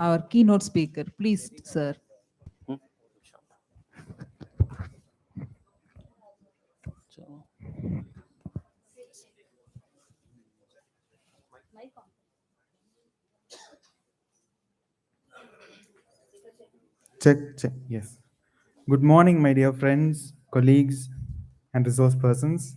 our keynote speaker. Please, sir. Check, check. Yes. Good morning, my dear friends, colleagues, and resource persons.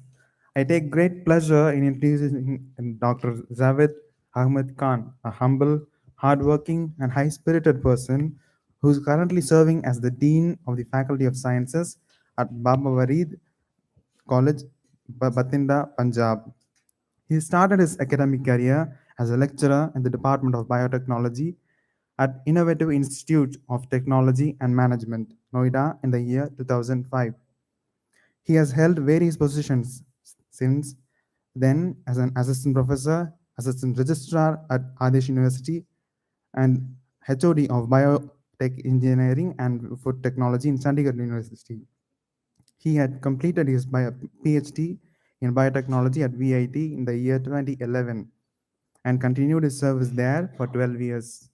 I take great pleasure in introducing Dr. Zaved Ahmed Khan, a humble, hardworking, and high spirited person who is currently serving as the Dean of the Faculty of Sciences at Baba Farid College, Bathinda, Punjab. He started his academic career as a lecturer in the Department of Biotechnology at Innovative Institute of Technology and Management, Noida, in the year 2005. He has held various positions since then as an assistant professor, assistant registrar at Adesh University, and HOD of Biotech Engineering and Food Technology in Chandigarh University. He had completed his PhD in biotechnology at VIT in the year 2011 and continued his service there for 12 years.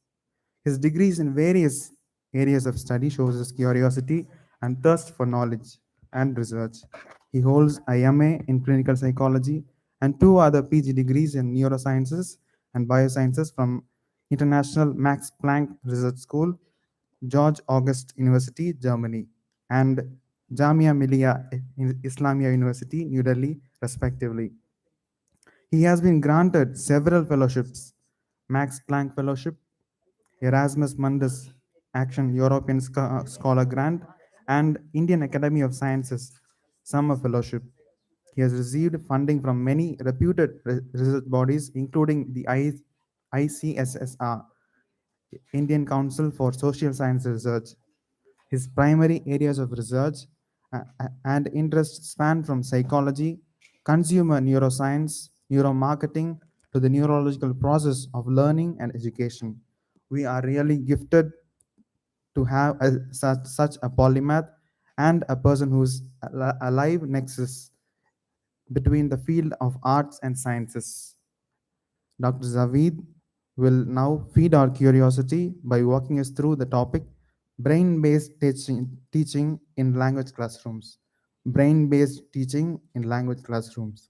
His degrees in various areas of study shows his curiosity and thirst for knowledge and research. He holds a MA in clinical psychology and two other PG degrees in neurosciences and biosciences from International Max Planck Research School, George August University, Germany, and Jamia Millia Islamia University, New Delhi, respectively. He has been granted several fellowships: Max Planck Fellowship, Erasmus Mundus Action European Scholar Grant, and Indian Academy of Sciences Summer Fellowship. He has received funding from many reputed research bodies, including the ICSSR, Indian Council for Social Science Research. His primary areas of research and interest span from psychology, consumer neuroscience, neuromarketing, to the neurological process of learning and education. We are really gifted to have such a polymath and a person who's a live nexus between the field of arts and sciences. Dr. Zaved will now feed our curiosity by walking us through the topic brain-based teaching in language classrooms. Brain-based teaching in language classrooms.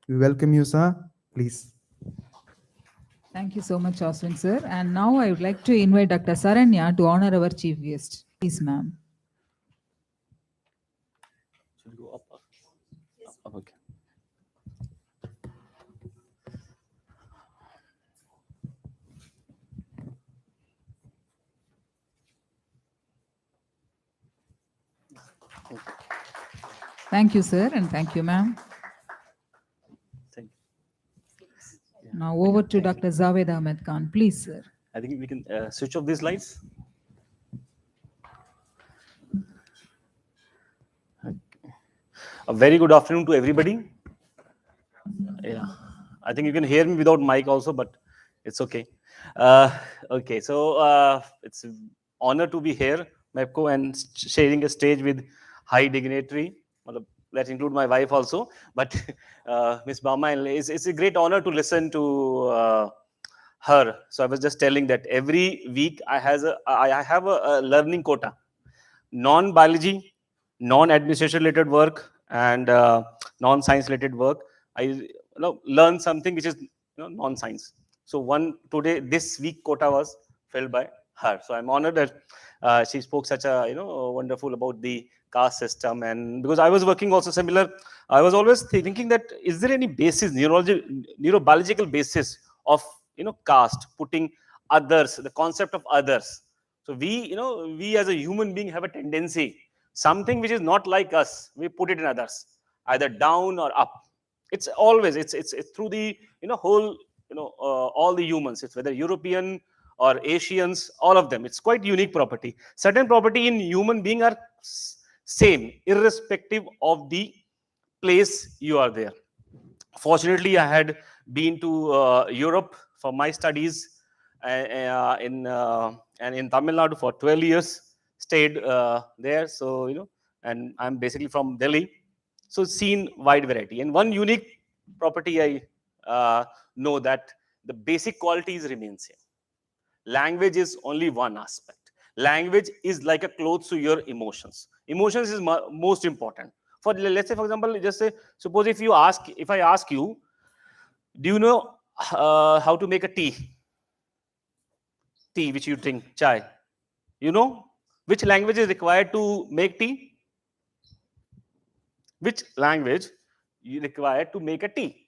We welcome you, sir. Please. Thank you so much, Oswin, sir. And now I would like to invite Dr. Saranya to honor our chief guest. Please, ma'am. Should we go up? Up, okay. Thank you, sir, and thank you, ma'am. Thank you. Yeah. Now over to Dr. Zaved Ahmed Khan. Please, sir. I think we can switch off these lights. A very good afternoon to everybody. Yeah, I think you can hear me without mic also, but it's okay. Okay, so it's an honor to be here, Mepco, and sharing a stage with high dignitary. That include my wife also, but Miss Bama, it's a great honor to listen to her. So I was just telling that every week I have a learning quota, non-biology, non-administration related work, and non-science related work. I learn something which is non-science. So this week quota was filled by her. So I'm honored that she spoke such a wonderful about the caste system. And because I was working also similar, I was always thinking that is there any basis, neurobiological basis of caste, putting others, the concept of others. So we as a human being have a tendency, something which is not like us, we put it in others, either down or up. It's always it's through the whole all the humans, it's whether European or Asians, all of them. It's quite unique property. Certain property in human being are same, irrespective of the place you are there. Fortunately, I had been to Europe for my studies and in Tamil Nadu for 12 years. Stayed there, so and I'm basically from Delhi, so seen wide variety. And one unique property I know that the basic qualities remain same. Language is only one aspect. Language is like a clothes to your emotions. Emotions is most important. For let's say, for example, just say, suppose if I ask you, do you know how to make a tea? Tea which you drink, chai. You know which language is required to make tea? Which language you require to make a tea?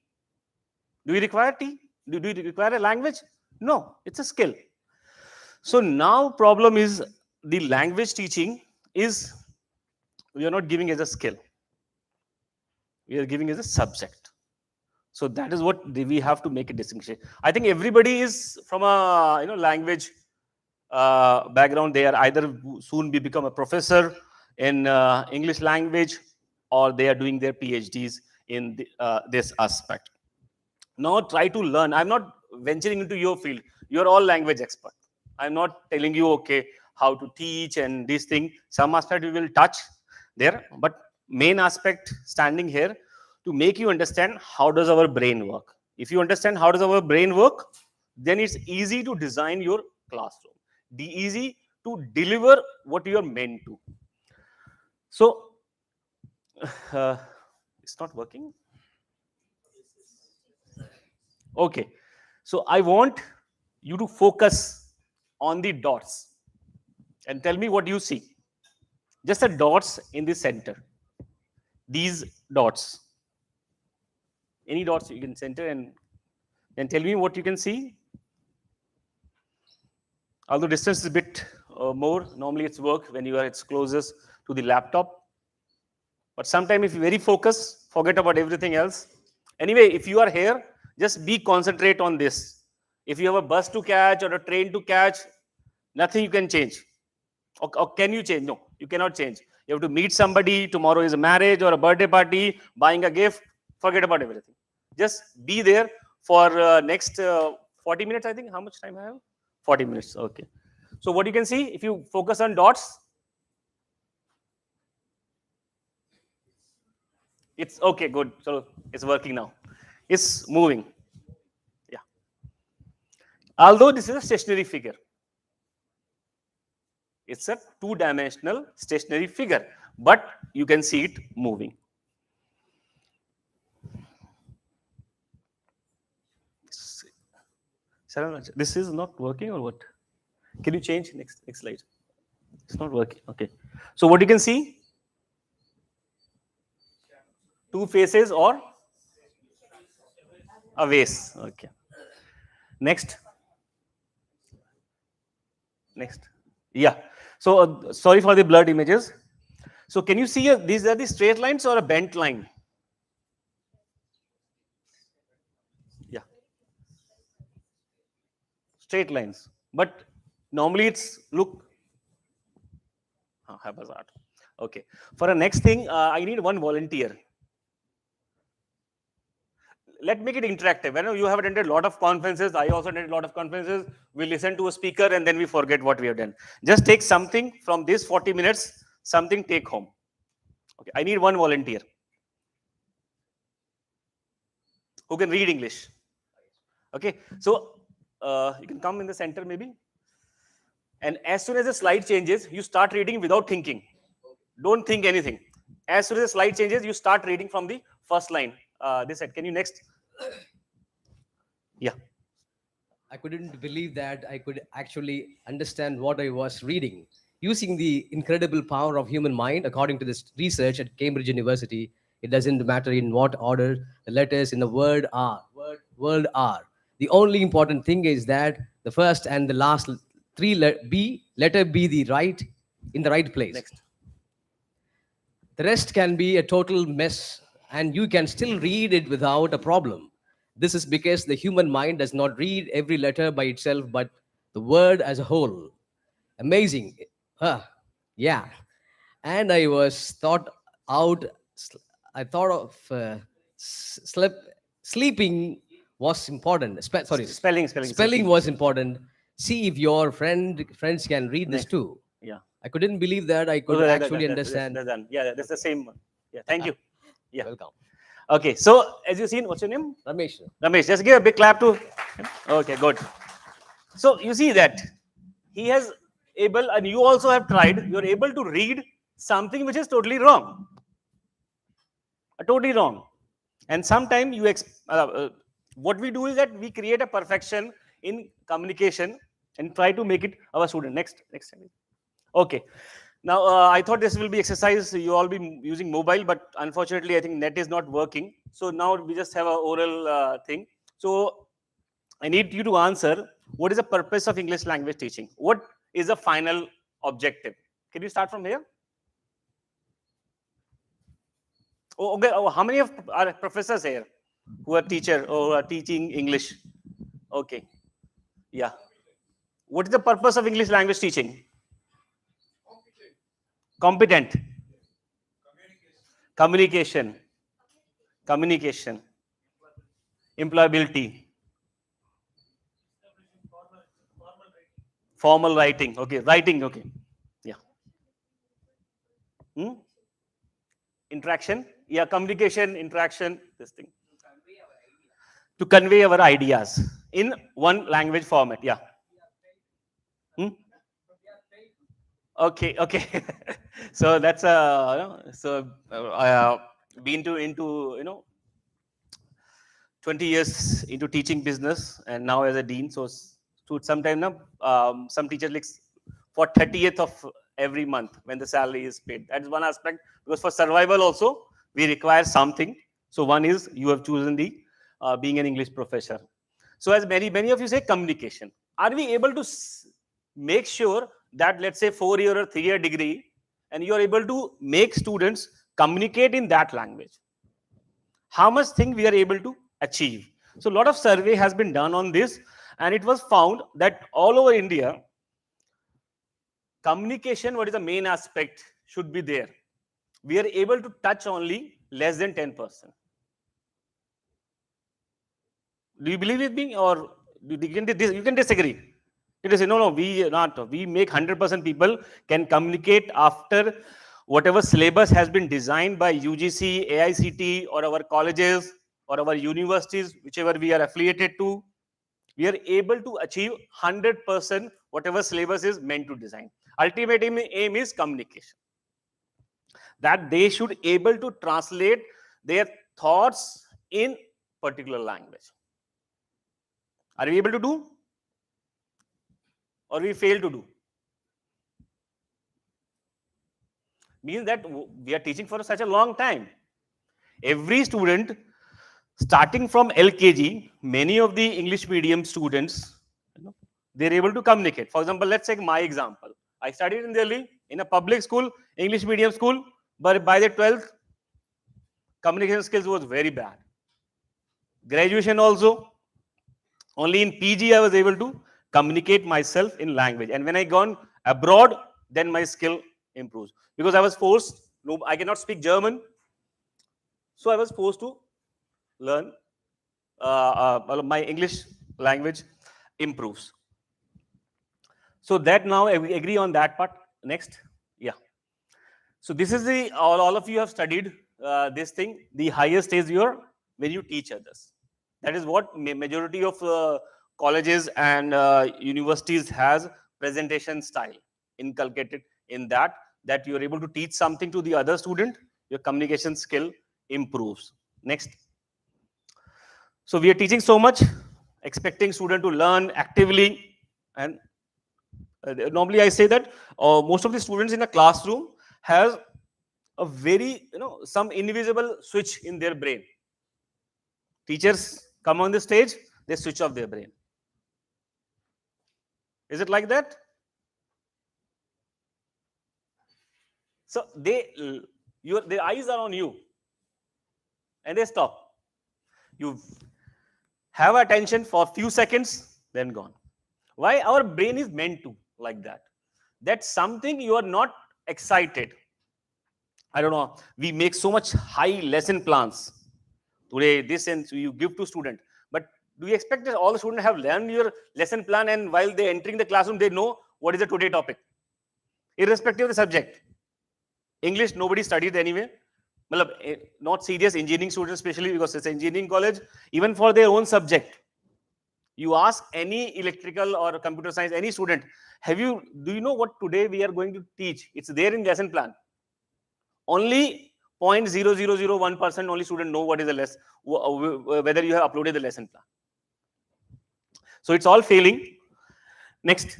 Do you require tea? Do you require a language? No, it's a skill. So now problem is the language teaching is we are not giving as a skill. We are giving as a subject. So that is what we have to make a distinction. I think everybody is from a language background. They are either soon become a professor in English language, or they are doing their PhDs in this aspect. Now try to learn. I'm not venturing into your field. You're all language expert. I'm not telling you, okay, how to teach and this thing. Some aspect we will touch there, but main aspect standing here to make you understand how does our brain work. If you understand how does our brain work, then it's easy to design your classroom. Easy to deliver what you are meant to. So, it's not working. Okay, so I want you to focus on the dots and tell me what you see. Just the dots in the center. These dots. Any dots you can center and then tell me what you can see. Although distance is a bit more, normally it's work when it's closest to the laptop. But sometimes if you're very focused, forget about everything else. Anyway, if you are here, just concentrate on this. If you have a bus to catch or a train to catch, nothing you can change. Or can you change? No, you cannot change. You have to meet somebody. Tomorrow is a marriage or a birthday party, buying a gift. Forget about everything. Just be there for next 40 minutes, I think. How much time I have? 40 minutes. Okay. So what you can see, if you focus on dots, it's okay, good. So it's working now. It's moving. Yeah. Although this is a stationary figure. It's a two-dimensional stationary figure, but you can see it moving. This is not working or what? Can you change next slide? It's not working. Okay. So what you can see? Two faces or a vase. Okay. Next. Yeah. So sorry for the blurred images. So can you see these are the straight lines or a bent line? Yeah. Straight lines. But normally it's look. How was that? Okay. For the next thing, I need one volunteer. Let's make it interactive. I know you have attended a lot of conferences. I also attended a lot of conferences. We listen to a speaker and then we forget what we have done. Just take something from this 40 minutes, something take home. Okay, I need one volunteer who can read English. Okay, so you can come in the center maybe. And as soon as the slide changes, you start reading without thinking. Don't think anything. As soon as the slide changes, you start reading from the first line. This side. Can you next? Yeah. I couldn't believe that I could actually understand what I was reading. Using the incredible power of human mind, according to this research at Cambridge University, it doesn't matter in what order the letters in the word are. Word are. The only important thing is that the first and the last letter be in the right place. Next. The rest can be a total mess, and you can still read it without a problem. This is because the human mind does not read every letter by itself, but the word as a whole. Amazing. Yeah. And I was thought out, I thought of sleeping was important. Spelling was important. See if your friends can read this too. Yeah. I couldn't believe that I could actually understand. Yeah, that's the same one. Yeah, thank you. Yeah. Welcome. Okay, so as you've seen, what's your name? Ramesh. Ramesh, just give a big clap to him. Okay, good. So you see that he has able, and you also have tried, you're able to read something which is totally wrong. Totally wrong. And sometimes what we do is that we create a perfection in communication and try to make it our student. Next time. Okay. Now, I thought this will be exercise. You all be using mobile, but unfortunately, I think net is not working. So now we just have a oral thing. So I need you to answer, what is the purpose of English language teaching? What is the final objective? Can you start from here? Oh, okay. Oh, how many of are professors here who are teacher or who are teaching English? Okay. Yeah. What is the purpose of English language teaching? Competent. Communication. Communication. Employability. Formal writing. Okay. Writing. Okay. Yeah. Interaction. Yeah. Communication, interaction, this thing. To convey our ideas in one language format. Yeah. Okay, okay. So that's been into 20 years into teaching business, and now as a dean. So to sometime now, some teachers like for 30th of every month when the salary is paid. That's one aspect, because for survival also we require something. So one is you have chosen the being an English professor. So as many of you say, communication. Are we able to make sure that, let's say, 4-year or 3-year degree, and you are able to make students communicate in that language? How much thing we are able to achieve? So a lot of survey has been done on this, and it was found that all over India, communication, what is the main aspect, should be there. We are able to touch only less than 10%. Do you believe with me, or you can disagree? It is no, we not. We make 100% people can communicate after whatever syllabus has been designed by UGC, AICT, or our colleges or our universities, whichever we are affiliated to. We are able to achieve 100% whatever syllabus is meant to design. Ultimate aim is communication. That they should able to translate their thoughts in particular language. Are we able to do? Or we fail to do? Means that we are teaching for such a long time. Every student, starting from LKG, many of the English medium students, they're able to communicate. For example, let's take my example. I studied in Delhi in a public school, English medium school, but by the 12th, communication skills was very bad. Graduation also, only in PG I was able to communicate myself in language. And when I gone abroad, then my skill improves. Because I was forced, no, I cannot speak German. So I was forced to learn my English language improves. So that now we agree on that part. Next. Yeah. So this is the, all of you have studied this thing. The highest is your, when you teach others. That is what majority of colleges and universities has presentation style inculcated in that you are able to teach something to the other student, your communication skill improves. Next. So we are teaching so much, expecting student to learn actively, and normally I say that most of the students in a classroom has a very, some invisible switch in their brain. Teachers come on the stage, they switch off their brain. Is it like that? So their eyes are on you, and they stop. You have attention for a few seconds, then gone. Why? Our brain is meant to like that. That's something you are not excited. I don't know. We make so much high lesson plans. Today, this and you give to student. But do you expect that all the students have learned your lesson plan, and while they entering the classroom, they know what is the today topic, irrespective of the subject? English, nobody studied anyway. Not serious engineering students, especially because it's an engineering college. Even for their own subject, You ask any electrical or computer science, any student, do you know what today we are going to teach? It's there in lesson plan. Only 0.0001% only student know what is the lesson, whether you have uploaded the lesson plan. So it's all failing. Next.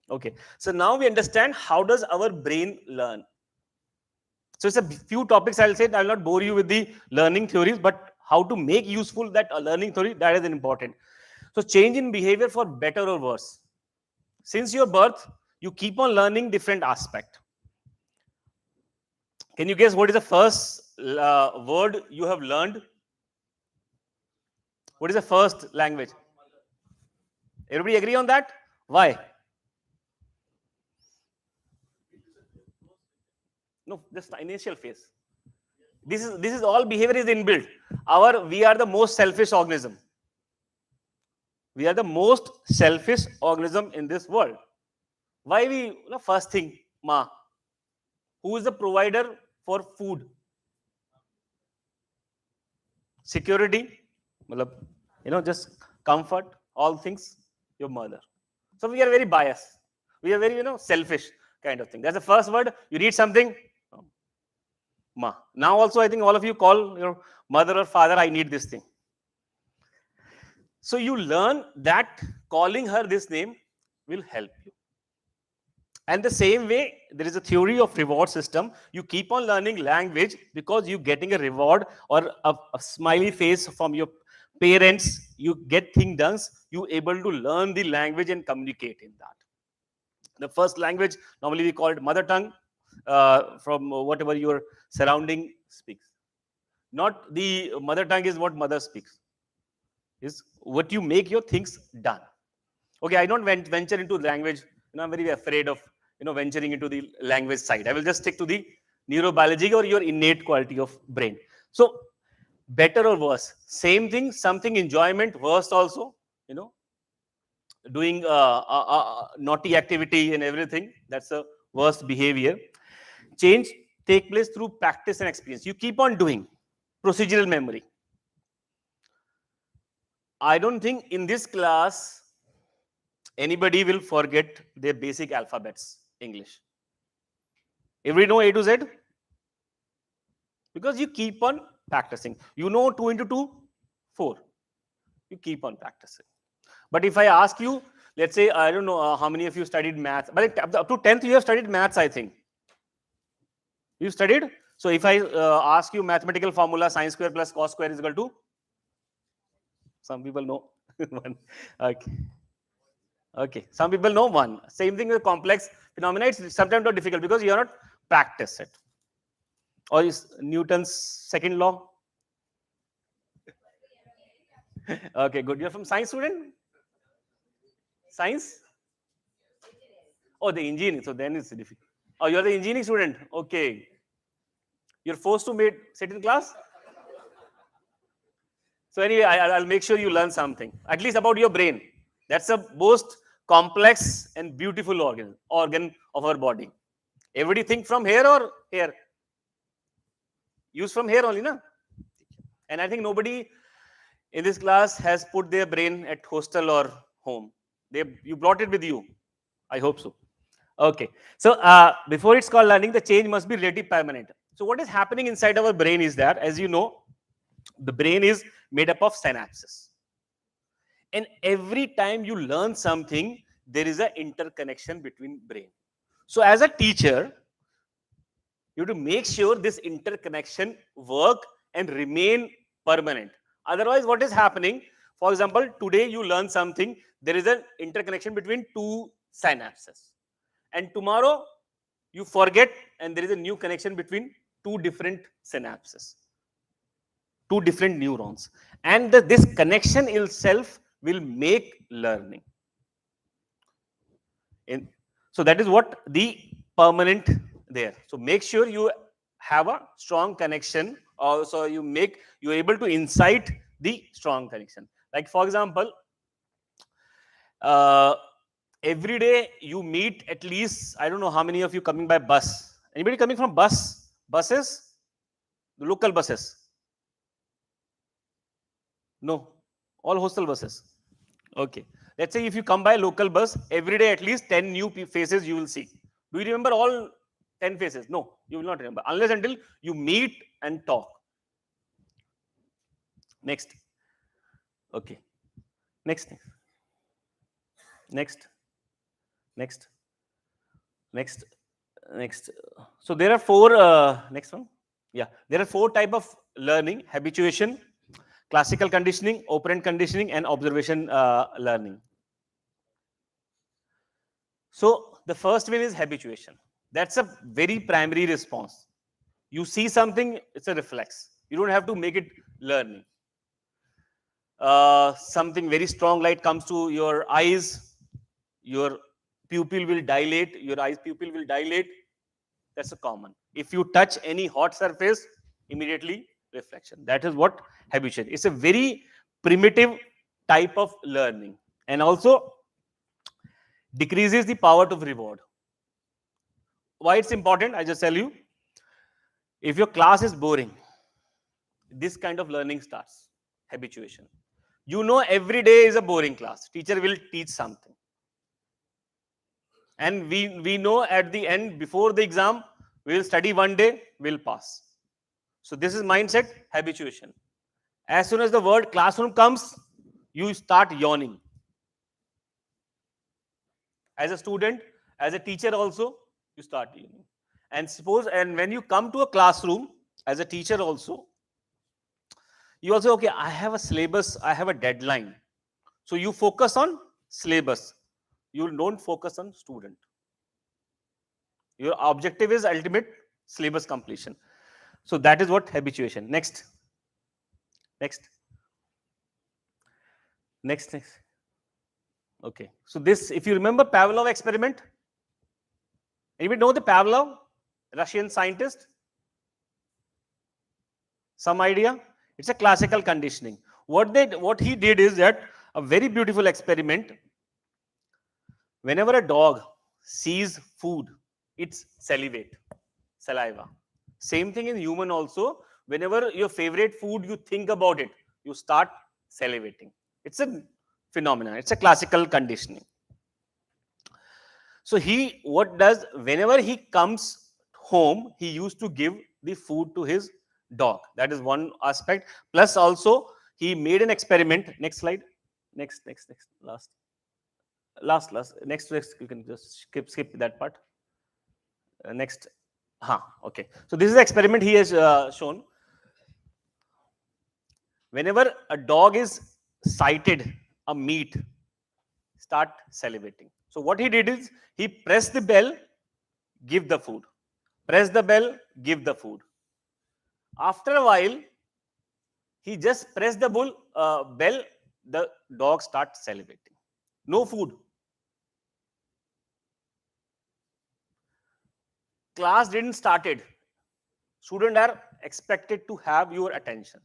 Okay. So now we understand how does our brain learn. So it's a few topics I'll say. I will not bore you with the learning theories, but how to make useful that learning theory, that is important. So change in behavior for better or worse. Since your birth, you keep on learning different aspect. Can you guess what is the first word you have learned? What is the first language? Everybody agree on that? Why? No, just initial phase. This is all behavior is inbuilt. We are the most selfish organism. We are the most selfish organism in this world. Why first thing, Ma. Who is the provider for food? Security, just comfort, all things, your mother. So we are very biased. We are very, selfish kind of thing. That's the first word. You need something, Ma. Now also, I think all of you call your mother or father, I need this thing. So you learn that calling her this name will help you. And the same way, there is a theory of reward system. You keep on learning language because you're getting a reward or a smiley face from your parents. You get things done. You're able to learn the language and communicate in that. The first language, normally we call it mother tongue, from whatever your surrounding speaks. Not the mother tongue is what mother speaks. Is what you make your things done. Okay, I don't venture into language. I'm very afraid of venturing into the language side. I will just stick to the neurobiology or your innate quality of brain. So better or worse, same thing. Something enjoyment, worst also. Doing naughty activity and everything. That's a worst behavior. Change take place through practice and experience. You keep on doing procedural memory. I don't think in this class anybody will forget their basic alphabets, English. Everybody know A to Z? Because you keep on practicing. You know 2 into 2, 4. You keep on practicing. But if I ask you, let's say, I don't know how many of you studied maths, but up to 10th you have studied maths, I think. You studied? So if I ask you mathematical formula, sine square plus cos square is equal to? Some people know. 1. Okay. Okay. Some people know 1. Same thing with complex phenomena. It's sometimes not difficult because you are not practice it. Or is Newton's second law? Okay, good. You're from science student? Science? Oh, the engineering. So then it's difficult. Oh, you're the engineering student. Okay. You're forced to sit in class? So anyway, I'll make sure you learn something, at least about your brain. That's the most complex and beautiful organ of our body. Everybody think from here or here? Use from here only, na? And I think nobody in this class has put their brain at hostel or home. You brought it with you. I hope so. Okay. So before it's called learning, the change must be relatively permanent. So what is happening inside our brain is that, as you know, the brain is made up of synapses. And every time you learn something, there is an interconnection between brain. So as a teacher, you have to make sure this interconnection work and remain permanent. Otherwise, what is happening? For example, today you learn something, there is an interconnection between 2 synapses. And tomorrow you forget and there is a new connection between 2 different synapses, 2 different neurons. And this connection itself will make learning. So that is what the permanent there. So make sure you have a strong connection. Also, you're able to incite the strong connection. Like for example, every day you meet at least, I don't know how many of you coming by bus. Anybody coming from buses? The local buses? No, all hostel buses. Okay. Let's say if you come by local bus, every day at least 10 new faces you will see. Do you remember all 10 faces? No, you will not remember. Unless until you meet and talk. Next. Okay. Next. Next. Next. Next. Next. So there are four, next one. Yeah. There are four type of learning: habituation, classical conditioning, operant conditioning, and observation learning. So the first one is habituation. That's a very primary response. You see something, it's a reflex. You don't have to make it learning. Something very strong light comes to your eyes, your pupil will dilate, your eyes pupil will dilate. That's a common. If you touch any hot surface, immediately reflection. That is what habituation. It's a very primitive type of learning, and also decreases the power to reward. Why it's important? I just tell you. If your class is boring, this kind of learning starts. Habituation. You know every day is a boring class. Teacher will teach something. And we know at the end, before the exam, we will study one day, we'll pass. So this is mindset, habituation. As soon as the word classroom comes, you start yawning. As a student, as a teacher also, you start yawning. And when you come to a classroom, as a teacher also, you also, okay, I have a syllabus, I have a deadline. So you focus on syllabus. You don't focus on student. Your objective is ultimate syllabus completion. So that is what habituation. Next. Next. Next. Okay. So this, if you remember Pavlov experiment, anybody know the Pavlov, Russian scientist? Some idea? It's a classical conditioning. What he did is that a very beautiful experiment. Whenever a dog sees food, it's saliva. Same thing in human also. Whenever your favorite food, you think about it, you start salivating. It's a phenomenon. It's a classical conditioning. So what does, whenever he comes home, he used to give the food to his dog. That is one aspect. Plus also, he made an experiment. Next slide. Next. Last. Next, you can just skip that part. Next. Okay. So this is the experiment he has shown. Whenever a dog is sighted a meat, start salivating. So what he did is, he pressed the bell, give the food. Press the bell, give the food. After a while, he just pressed the bell, the dog starts salivating. No food. Class didn't started. Students are expected to have your attention.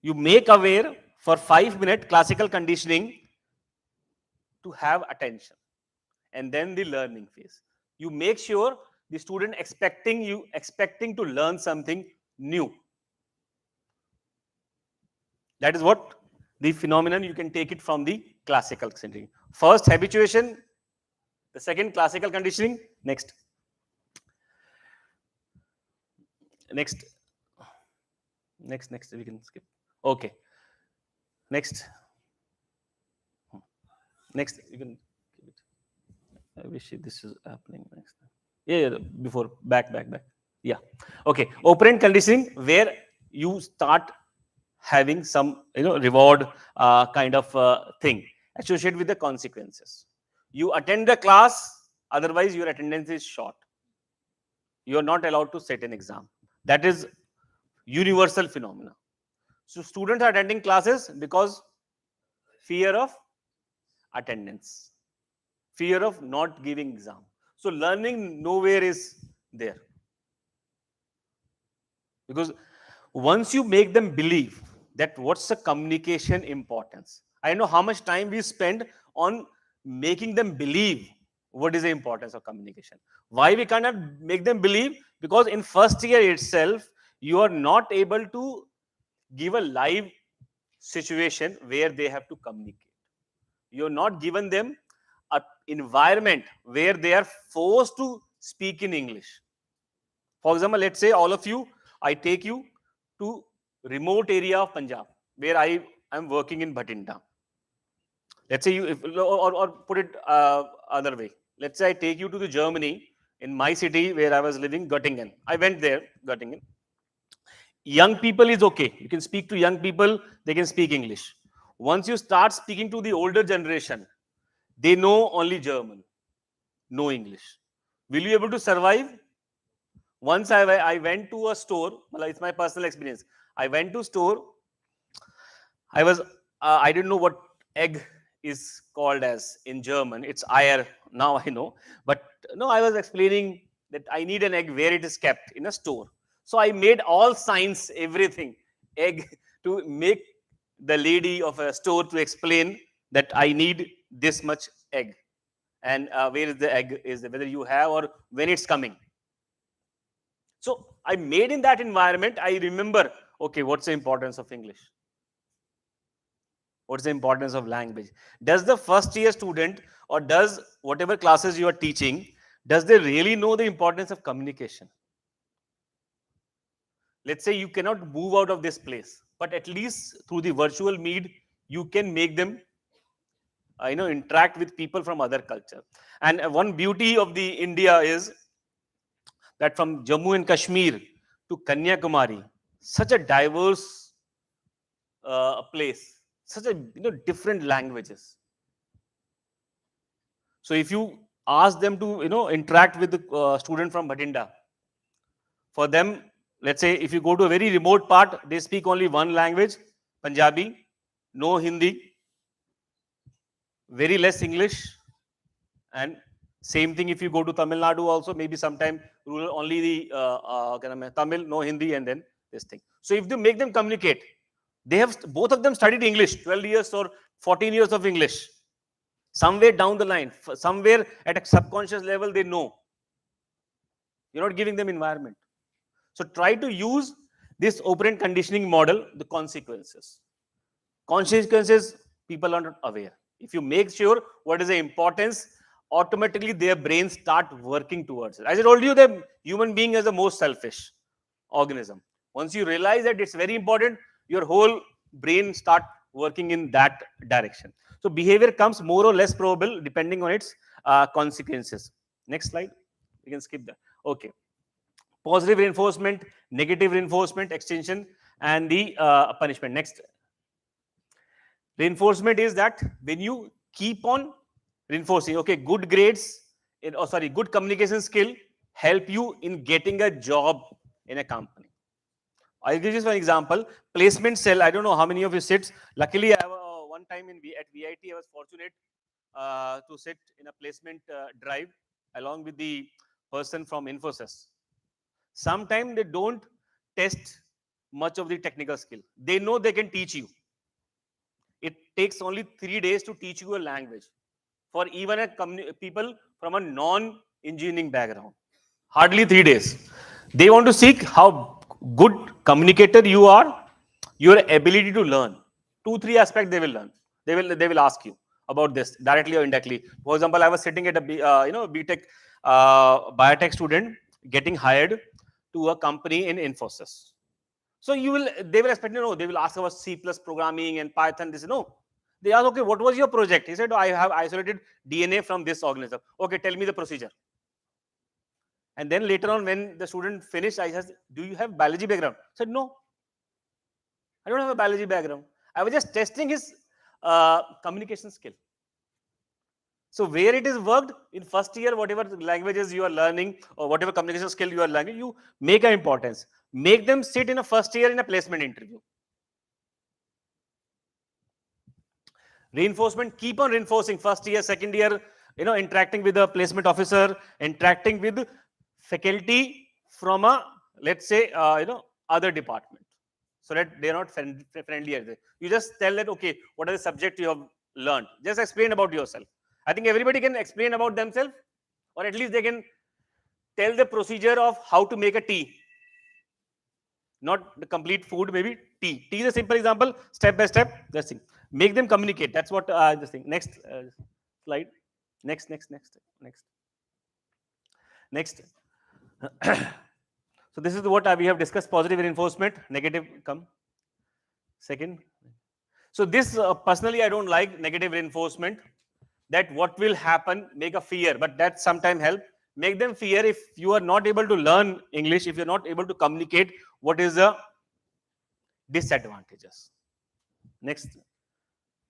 You make aware for 5 minutes classical conditioning to have attention, and then the learning phase. You make sure the student expecting to learn something new. That is what the phenomenon, you can take it from the classical conditioning. First, habituation. The second, classical conditioning. Next. We can skip. Okay. Next, you can keep it. I wish this is happening next. Yeah, before, back. Yeah. Okay. Operant conditioning, where you start having some, reward kind of thing associated with the consequences. You attend the class, otherwise your attendance is short. You are not allowed to sit an exam. That is universal phenomena. So students are attending classes because fear of attendance, fear of not giving exam. So learning nowhere is there. Because once you make them believe that what's the communication importance. I know how much time we spend on making them believe what is the importance of communication. Why we cannot make them believe? Because in first year itself, you are not able to give a live situation where they have to communicate. You're not given them an environment where they are forced to speak in English. For example, let's say all of you, I take you to remote area of Punjab where I am working in Bathinda. Let's say you, or put it other way. Let's say I take you to the Germany in my city where I was living, Göttingen. I went there, Göttingen. Young people is okay. You can speak to young people, they can speak English. Once you start speaking to the older generation, they know only German, no English. Will you be able to survive? Once I went to a store, well, it's my personal experience. I went to store. I didn't know what egg is called as in German. It's Eier. Now I know. But no, I was explaining that I need an egg where it is kept in a store. So I made all signs, everything, egg, to make the lady of a store to explain that I need this much egg. And where is the egg, is whether you have or when it's coming. So I made in that environment, I remember, okay, what's the importance of English? What's the importance of language? Does the first year student, or does whatever classes you are teaching, does they really know the importance of communication? Let's say you cannot move out of this place, but at least through the virtual meet, you can make them interact with people from other culture. And one beauty of the India is that from Jammu and Kashmir to Kanyakumari, such a diverse place, such a different languages. So if you ask them to interact with the student from Bathinda, for them, let's say if you go to a very remote part, they speak only one language, Punjabi, no Hindi, very less English, and same thing if you go to Tamil Nadu also, maybe sometime rural only the Tamil, no Hindi, and then this thing. So if you make them communicate, they have both of them studied English, 12 years or 14 years of English. Somewhere down the line, somewhere at a subconscious level, they know. You're not giving them environment. So try to use this operant conditioning model, the consequences. Consequences, people are not aware. If you make sure what is the importance, automatically their brains start working towards it. As I told you, the human being is the most selfish organism. Once you realize that it's very important, your whole brain start working in that direction. So behavior comes more or less probable depending on its consequences. Next slide. We can skip that. Okay. Positive reinforcement, negative reinforcement, extension, and the punishment. Next. Reinforcement is that when you keep on reinforcing, okay, good grades, good communication skill help you in getting a job in a company. I'll give you one example. Placement cell. I don't know how many of you sit. Luckily, I have one time at VIT, I was fortunate to sit in a placement drive along with the person from Infosys. Sometimes they don't test much of the technical skill. They know they can teach you. It takes only 3 days to teach you a language for even people from a non-engineering background. Hardly 3 days. They want to seek how good communicator you are, your ability to learn. 2-3 aspects they will learn. They will ask you about this directly or indirectly. For example, I was sitting at a BTech biotech student getting hired to a company in Infosys. So they will expect, they will ask about C+ programming and Python. This, they ask, okay, what was your project? He said, I have isolated DNA from this organism. Okay, tell me the procedure. And then later on, when the student finished, I said, do you have biology background? I said, no, I don't have a biology background. I was just testing his communication skill. So where it is worked in first year, whatever languages you are learning or whatever communication skill you are learning, you make an importance. Make them sit in a first year in a placement interview. Reinforcement, keep on reinforcing first year, second year, interacting with the placement officer, interacting with faculty from a, let's say, other department, so that they're not friendly. You just tell that, okay, what are the subjects you have learned? Just explain about yourself. I think everybody can explain about themselves, or at least they can tell the procedure of how to make a tea. not the complete food, maybe tea. Tea is a simple example, step by step, that's thing. Make them communicate. That's what this thing. Next slide. Next. So this is what we have discussed, positive reinforcement, negative come. Second. So this personally, I don't like negative reinforcement. That what will happen, make a fear, but that sometimes help. Make them fear if you are not able to learn English, if you're not able to communicate, what is the disadvantages. Next.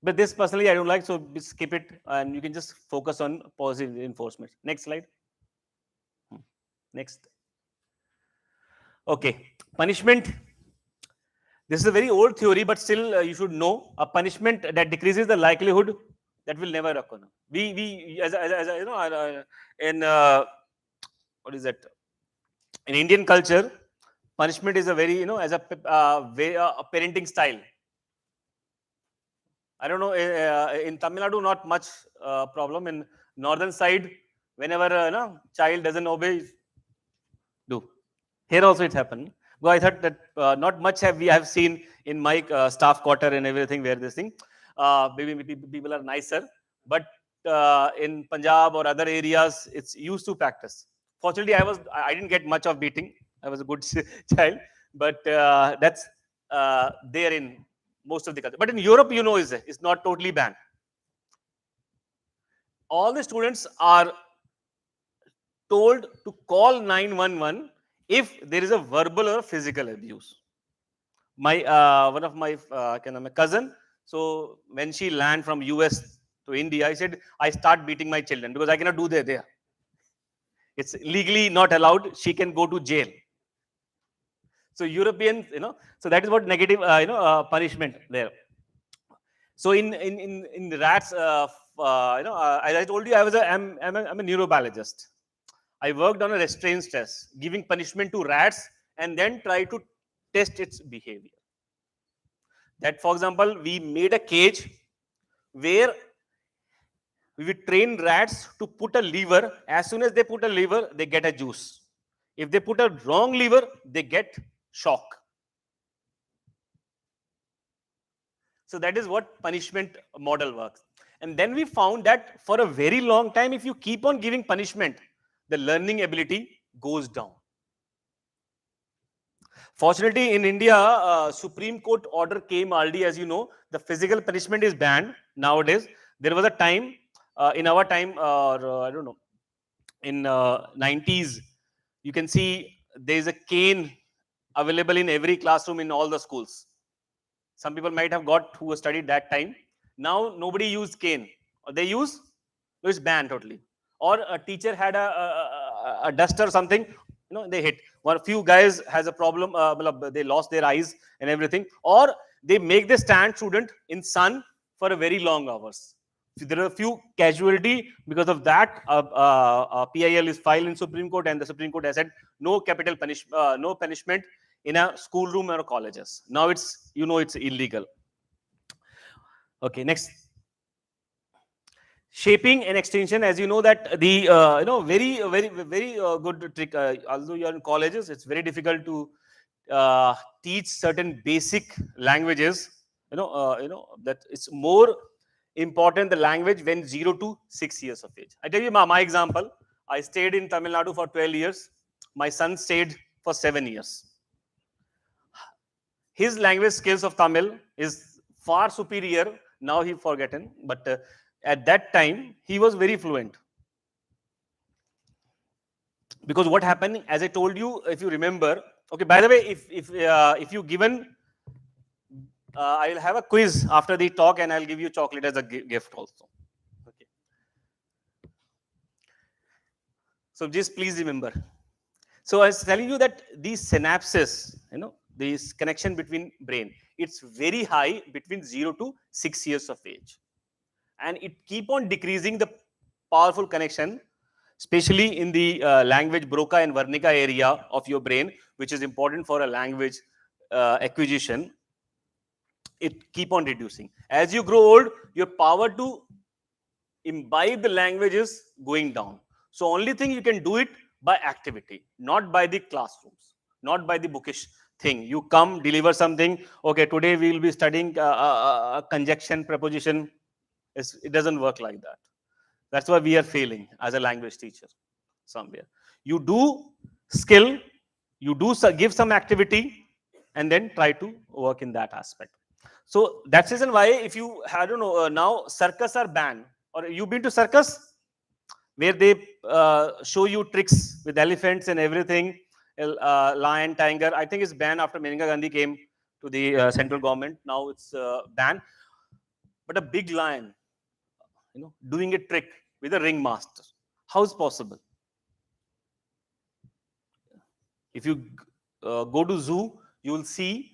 But this personally I don't like, so skip it and you can just focus on positive reinforcement. Next slide. Next. Okay, punishment. This is a very old theory, but still you should know a punishment that decreases the likelihood that will never occur. We as you know, in what is that? In Indian culture, punishment is a very, you know, as a way a parenting style. I don't know, in Tamil Nadu, not much problem. In northern side, whenever child doesn't obey, do. Here also it happened. Well, I thought that not much I have seen in my staff quarter and everything where this thing. Maybe people are nicer, but in Punjab or other areas, it's used to practice. Fortunately, I didn't get much of beating. I was a good child, but that's there in most of the country. But in Europe, you know, it's not totally banned. All the students are told to call 911 if there is a verbal or physical abuse. My one of my cousin, so when she landed from US to India, I said, I start beating my children because I cannot do that there. It's legally not allowed. She can go to jail. So Europeans, you know, so that is what negative, punishment there. So in the rats, as I told you, I'm a neurobiologist. I worked on a restraint test, giving punishment to rats and then try to test its behavior. That, for example, we made a cage where we would train rats to put a lever. As soon as they put a lever, they get a juice. If they put a wrong lever, they get shock. So that is what punishment model works. And then we found that for a very long time, if you keep on giving punishment, the learning ability goes down. Fortunately, in India, Supreme Court order came already, as you know, the physical punishment is banned nowadays. There was a time, in our time, or I don't know, in 90s, you can see there is a cane available in every classroom in all the schools. Some people might have got who studied that time. Now nobody used cane. Or they use, it's banned totally. Or a teacher had a duster or something, you know, they hit. One few guys has a problem, they lost their eyes and everything. Or they make the stand student in sun for a very long hours. So there are a few casualty because of that. PIL is filed in Supreme Court, and the Supreme Court has said no capital no punishment in a schoolroom or colleges. Now it's, you know, it's illegal. Okay, next. Shaping and extension, as you know that the very good trick. Although you are in colleges, it's very difficult to teach certain basic languages. That it's more important the language when 0 to 6 years of age. I tell you my example. I stayed in Tamil Nadu for 12 years. My son stayed for 7 years. His language skills of Tamil is far superior. Now he forgotten, but at that time he was very fluent. Because what happened, as I told you, if you remember. Okay. By the way, if you given, I'll have a quiz after the talk, and I'll give you chocolate as a gift also. Okay. So just please remember. So I was telling you that these synapses, this connection between brain, it's very high between 0 to 6 years of age. And it keep on decreasing the powerful connection, especially in the language Broca and Wernicke area of your brain, which is important for a language acquisition. It keep on reducing. As you grow old, your power to imbibe the language is going down. So only thing you can do it by activity, not by the classrooms, not by the bookish thing. You come, deliver something. Okay, today we will be studying conjunction, preposition. It doesn't work like that. That's why we are failing as a language teacher somewhere. You do skill, you do give some activity, and then try to work in that aspect. So that's reason why, if you, I don't know, now circus are banned. Or you been to circus where they show you tricks with elephants and everything, lion, tiger. I think it's banned after Maneka Gandhi came to the central government. Now it's banned. But a big lion, doing a trick with a ringmaster. How is possible? If you go to zoo, you will see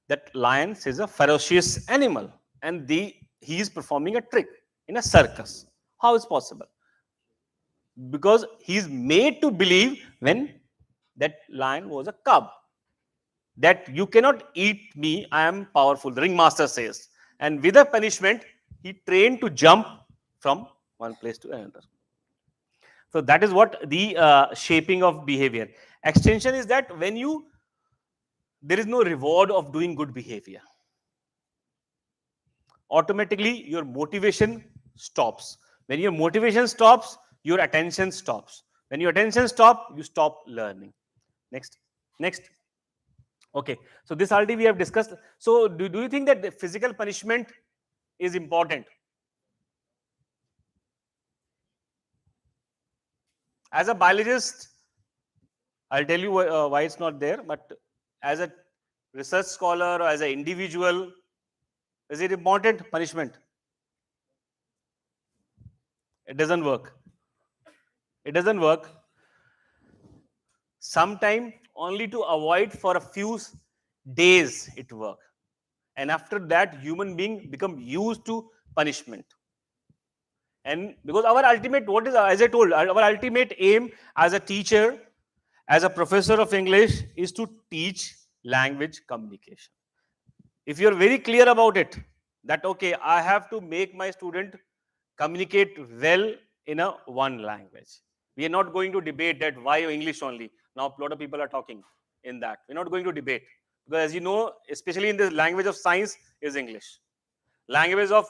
that lion is a ferocious animal, and he is performing a trick in a circus. How is possible? Because he is made to believe when that lion was a cub, that you cannot eat me, I am powerful, the ringmaster says. And with a punishment, he trained to jump from one place to another. So that is what the shaping of behavior. Extension is that when there is no reward of doing good behavior, automatically your motivation stops. When your motivation stops, your attention stops. When your attention stops, you stop learning. Next. Okay, so this already we have discussed. So do you think that the physical punishment is important? As a biologist, I'll tell you why it's not there, but as a research scholar or as an individual, is it important, punishment? It doesn't work. It doesn't work. Sometime only to avoid for a few days it works. And after that, human being become used to punishment. And because our ultimate, what is, as I told, our ultimate aim as a teacher, as a professor of English, is to teach language communication. If you're very clear about it, that okay, I have to make my student communicate well in a one language. We are not going to debate that why English only. Now a lot of people are talking in that. We're not going to debate. Because as you know, especially in the language of science is English. Language of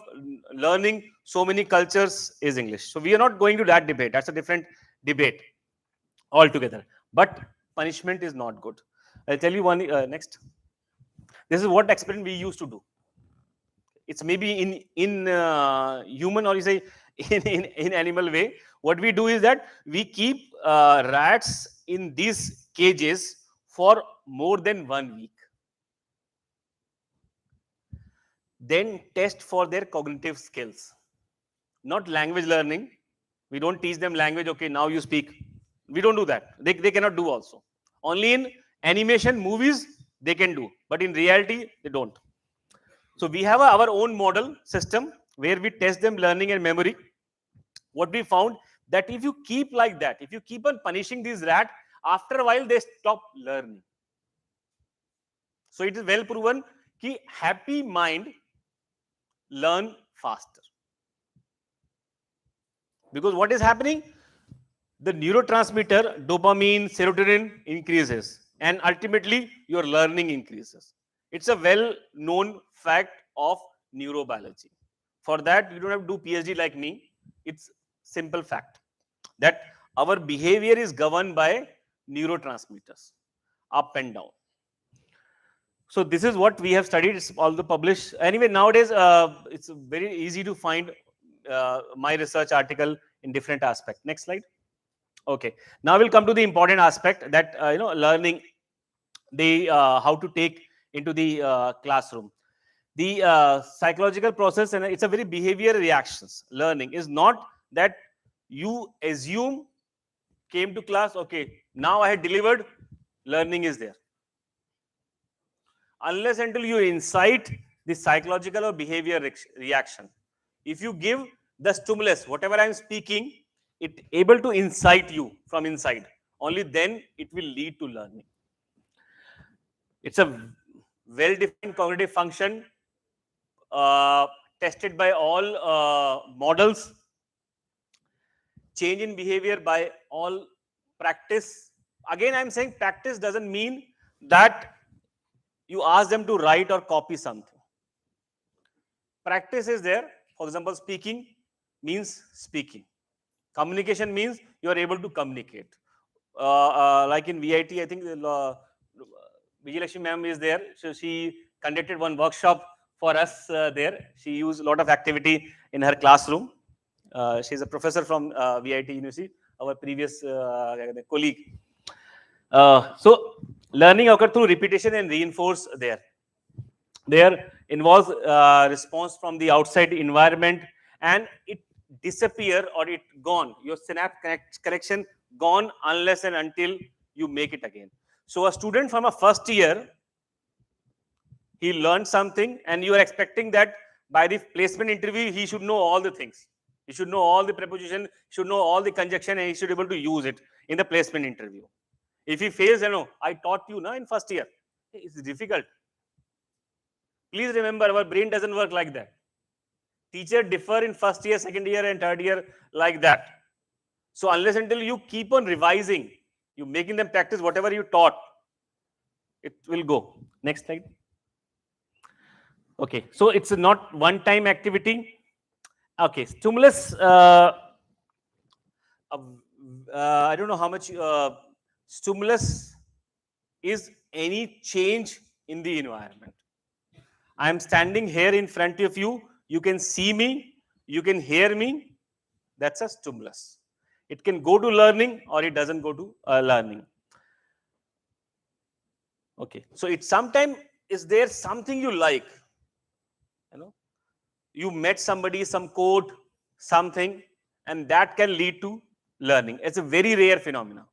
learning so many cultures is English. So we are not going to that debate. That's a different debate altogether. But punishment is not good. I'll tell you one next. This is what experiment we used to do. It's maybe in human, or you say in animal way. What we do is that we keep rats in these cages for more than 1 week. Then test for their cognitive skills, not language learning. We don't teach them language. Okay, now you speak. We don't do that. They cannot do also. Only in animation movies they can do, but in reality they don't. So we have our own model system where we test them learning and memory. What we found, that if you keep like that, if you keep on punishing these rats, after a while they stop learning. So it is well proven that happy mind learn faster. Because what is happening? The neurotransmitter dopamine, serotonin increases, and ultimately your learning increases. It's a well-known fact of neurobiology. For that, you don't have to do PhD like me. It's simple fact that our behavior is governed by neurotransmitters, up and down. So this is what we have studied. It's all the published. Anyway, nowadays it's very easy to find my research article in different aspects. Next slide. Okay. Now we'll come to the important aspect that learning, the how to take into the classroom. The psychological process, and it's a very behavior reactions. Learning is not that you assume came to class. Okay, now I had delivered. Learning is there. Unless until you incite the psychological or behavior reaction. If you give the stimulus, whatever I am speaking, it able to incite you from inside. Only then it will lead to learning. It's a well-defined cognitive function tested by all models. Change in behavior by all practice. Again, I'm saying practice doesn't mean that you ask them to write or copy something. Practice is there. For example, speaking means speaking. Communication means you are able to communicate. Like in VIT, I think Vijayalakshmi ma'am is there. So she conducted one workshop for us there. She used a lot of activity in her classroom. She's a professor from VIT University, our previous colleague. So learning occurs through repetition and reinforce there. There involves response from the outside environment, and it disappear or it gone. Your synapse connection gone unless and until you make it again. So a student from a first year, he learned something, and you are expecting that by the placement interview he should know all the things. He should know all the preposition, should know all the conjunction, and he should be able to use it in the placement interview. If he fails, I taught you in first year. It's difficult. Please remember, our brain doesn't work like that. Teachers differ in first year, second year, and third year like that. So unless until you keep on revising, you making them practice whatever you taught, it will go. Next slide. Okay, so it's not one-time activity. Okay, stimulus. I don't know how much stimulus is any change in the environment. I am standing here in front of you. You can see me. You can hear me. That's a stimulus. It can go to learning or it doesn't go to learning. Okay. So it sometimes is there something you like. You met somebody, some quote, something, and that can lead to learning. It's a very rare phenomenon.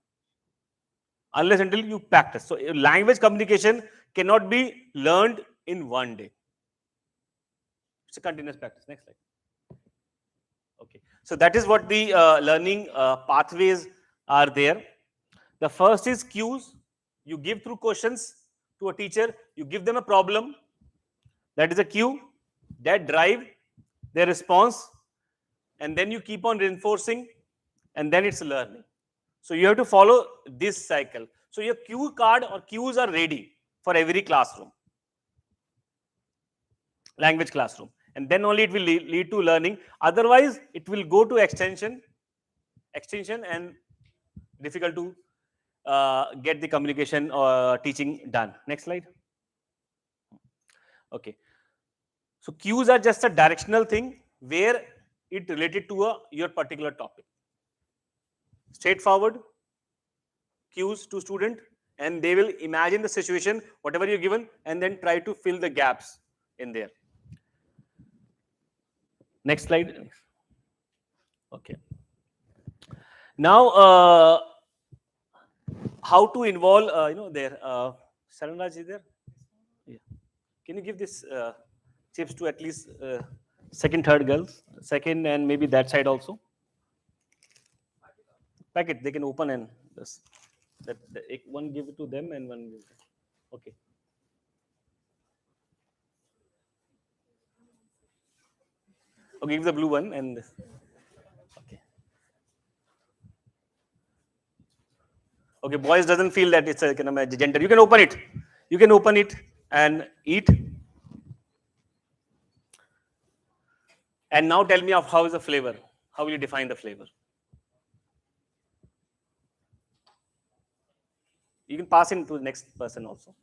Unless until you practice. So language communication cannot be learned in one day. It's a continuous practice. Next slide. Okay. So that is what the learning pathways are there. The first is cues. You give through questions to a teacher. You give them a problem. That is a cue. That drive their response. And then you keep on reinforcing. And then it's learning. So you have to follow this cycle. So your cue card or cues are ready for every classroom. Language classroom. And then only it will lead to learning. Otherwise, it will go to extension and difficult to get the communication or teaching done. Next slide. Okay. So cues are just a directional thing where it related to your particular topic. Straightforward cues to student, and they will imagine the situation, whatever you're given, and then try to fill the gaps in there. Next slide. Okay. Now, how to involve, there. Saranraj is there? Yeah. Can you give this chips to at least second, third girls? Second, and maybe that side also. Packet, they can open and this. One give it to them and one give it. Okay. Okay, give the blue one and this. Okay. Okay, boys doesn't feel that it's a gender. You can open it. You can open it and eat. And now tell me of how is the flavor. How will you define the flavor? You can pass it to the next person also.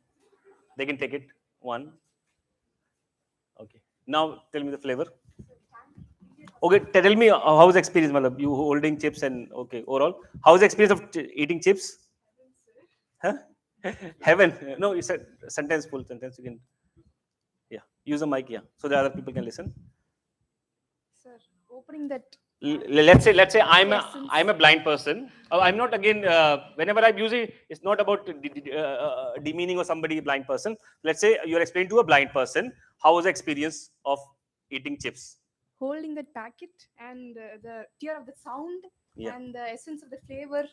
They can take it. One. Okay. Now tell me the flavor. Okay, tell me how is the experience, Malab? You holding chips and okay, overall. How is the experience of eating chips? Huh? Heaven. No, you said sentence, full sentence. You can, yeah, use the mic, yeah, so that other people can listen. Sir, opening that. Let's say I'm a blind person. I'm not again. Whenever I'm using, it's not about demeaning or somebody blind person. Let's say you're explaining to a blind person how was the experience of eating chips. Holding that packet and the tear of the sound and the essence of the flavor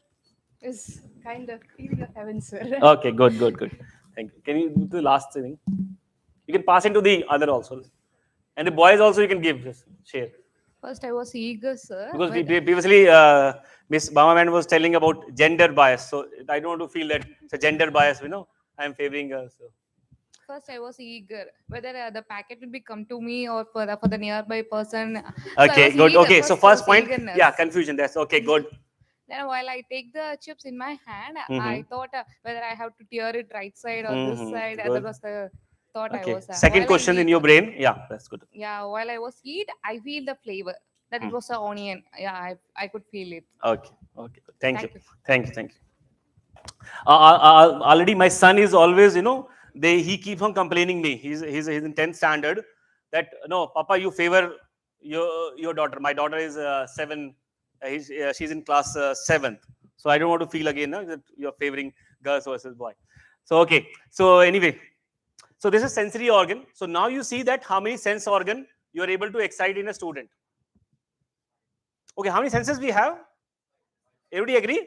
is kind of feeling of heaven, sir. Okay, good. Thank you. Can you do the last thing? You can pass into the other also, and the boys also you can give just share. First, I was eager, sir. Because previously, Miss Bamaman was telling about gender bias. So I don't want to feel that it's a gender bias, I'm favoring her. So first I was eager whether the packet will be come to me or for the nearby person. So I Okay, was good. eager. Okay, so First, I first was point, eagerness. yeah, confusion. That's okay, good. Then while I take the chips in my hand, Mm-hmm. I thought whether I have to tear it right side or this Mm-hmm. side. That Good. was the thought I Okay. was. Second While I question in eat, your brain. Yeah, that's good. yeah, while I was eat, I feel the flavor that it Hmm. was a onion. Yeah, I could feel it. Okay. Okay. Good. Thank you. Thank you. Thank you. Thank you. Already my son is always, he keeps on complaining me. He's in 10th standard that no, Papa, you favor your daughter. My daughter is 7. She's in class 7th. So I don't want to feel again that you're favoring girls versus boy. So okay. So anyway, so this is sensory organ. So now you see that how many sense organ you are able to excite in a student. Okay, how many senses we have? Everybody agree?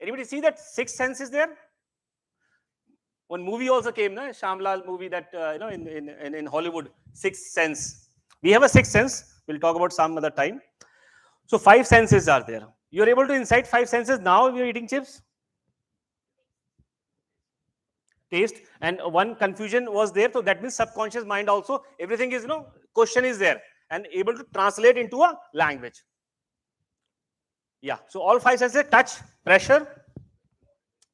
Anybody see that 6 sense is there? One movie also came, no? Shamlal movie that in Hollywood, Sixth Sense. We have a sixth sense. We'll talk about some other time. So 5 senses are there. You're able to incite 5 senses now. You're eating chips. Taste, and one confusion was there. So that means subconscious mind also. Everything is question is there and able to translate into a language. Yeah. So all 5 senses: touch, pressure,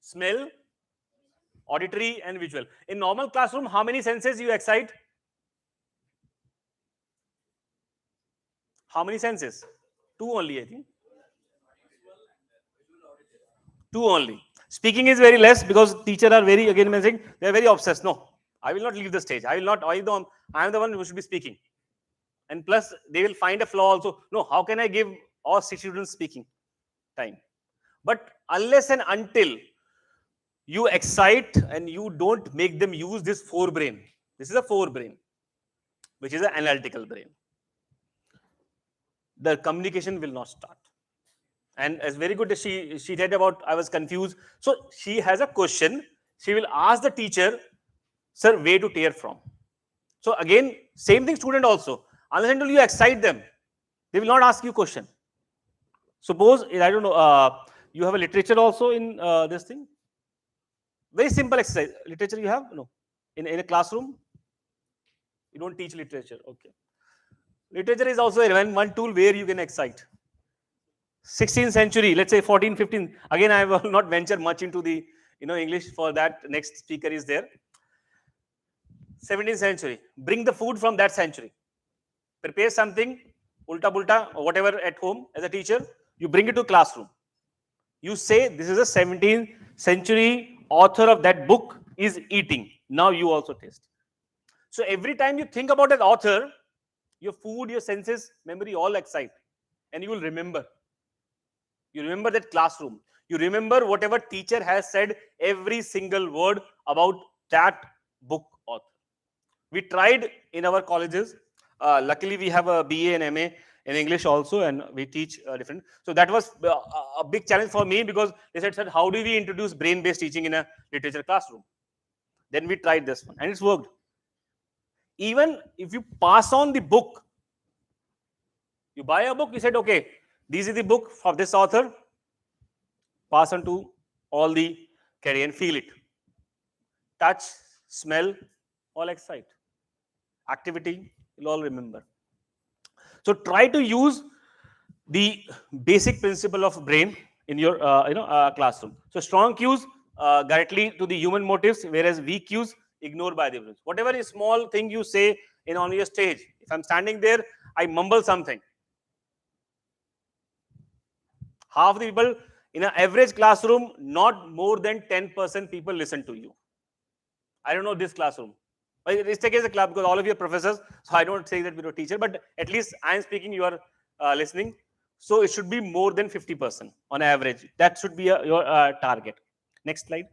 smell, auditory, and visual. In normal classroom, how many senses you excite? How many senses? 2 only, I think. 2 only. Speaking is very less because teacher are very, again mentioning, they are very obsessed. No, I will not leave the stage. I will not. I am the one who should be speaking. And plus, they will find a flaw also. No, how can I give all 6 students speaking time? But unless and until you excite and you don't make them use this forebrain, this is a forebrain, which is an analytical brain, the communication will not start. And as very good as she said about I was confused. So she has a question. She will ask the teacher, sir, where to tear from. So again, same thing student also. Unless until you excite them, they will not ask you question. Suppose, I don't know, you have a literature also in this thing. Very simple exercise. Literature you have? No. In a classroom? You don't teach literature. Okay. Literature is also one tool where you can excite. 16th century, let's say 14, 15. Again, I will not venture much into the English for that. Next speaker is there. 17th century. Bring the food from that century. Prepare something, ulta bulta, or whatever at home as a teacher. You bring it to classroom. You say this is a 17th century author of that book is eating. Now you also taste. So every time you think about that author, your food, your senses, memory all excite, and you will remember. You remember that classroom. You remember whatever teacher has said, every single word about that book author. We tried in our colleges. Luckily, we have a BA and MA in English also, and we teach different. So that was a big challenge for me because they said, how do we introduce brain-based teaching in a literature classroom? Then we tried this one, and it's worked. Even if you pass on the book, you buy a book, you said, okay, this is the book of this author, pass on to all the carry and feel it. Touch, smell, all excite. Activity, you'll all remember. So try to use the basic principle of brain in your classroom. So strong cues directly to the human motives, whereas weak cues ignored by the brain. Whatever is small thing you say on your stage, if I'm standing there, I mumble something. Half the people in an average classroom, not more than 10% people listen to you. I don't know this classroom. Let's take as a club because all of you are professors. So I don't say that we're a teacher, but at least I am speaking, you are listening. So it should be more than 50% on average. That should be your target. Next slide.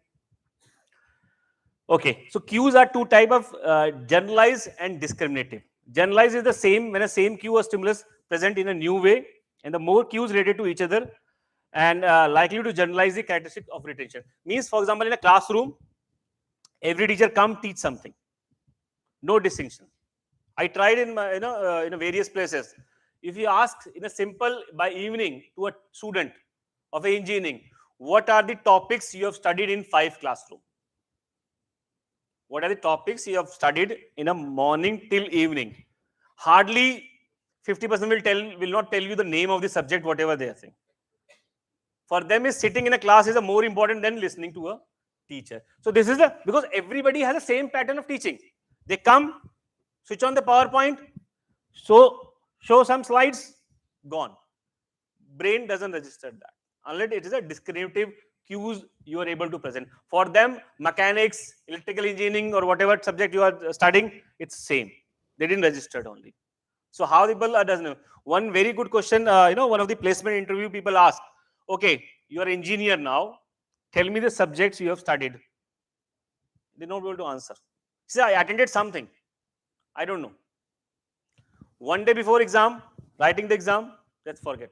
Okay, so cues are 2 types of generalized and discriminative. Generalized is the same when a same cue or stimulus present in a new way, and the more cues related to each other and likely to generalize the characteristic of retention. Means, for example, in a classroom, every teacher come teach something. No distinction. I tried in my, in various places. If you ask in a simple by evening to a student of engineering, what are the topics you have studied in 5 classroom? what are the topics you have studied in a morning till evening. Hardly 50% will not tell you the name of the subject, whatever they are saying. For them, is sitting in a class is a more important than listening to a teacher. So this is because everybody has the same pattern of teaching. They come, switch on the PowerPoint, show some slides, gone. Brain doesn't register that unless it is a discriminative cues you are able to present. For them, mechanics, electrical engineering, or whatever subject you are studying, it's same. They didn't register it only. So how people doesn't know. One very good question, one of the placement interview people ask, okay, you are engineer now, tell me the subjects you have studied. They're not able to answer. See, I attended something. I don't know. One day before exam, writing the exam, let's forget.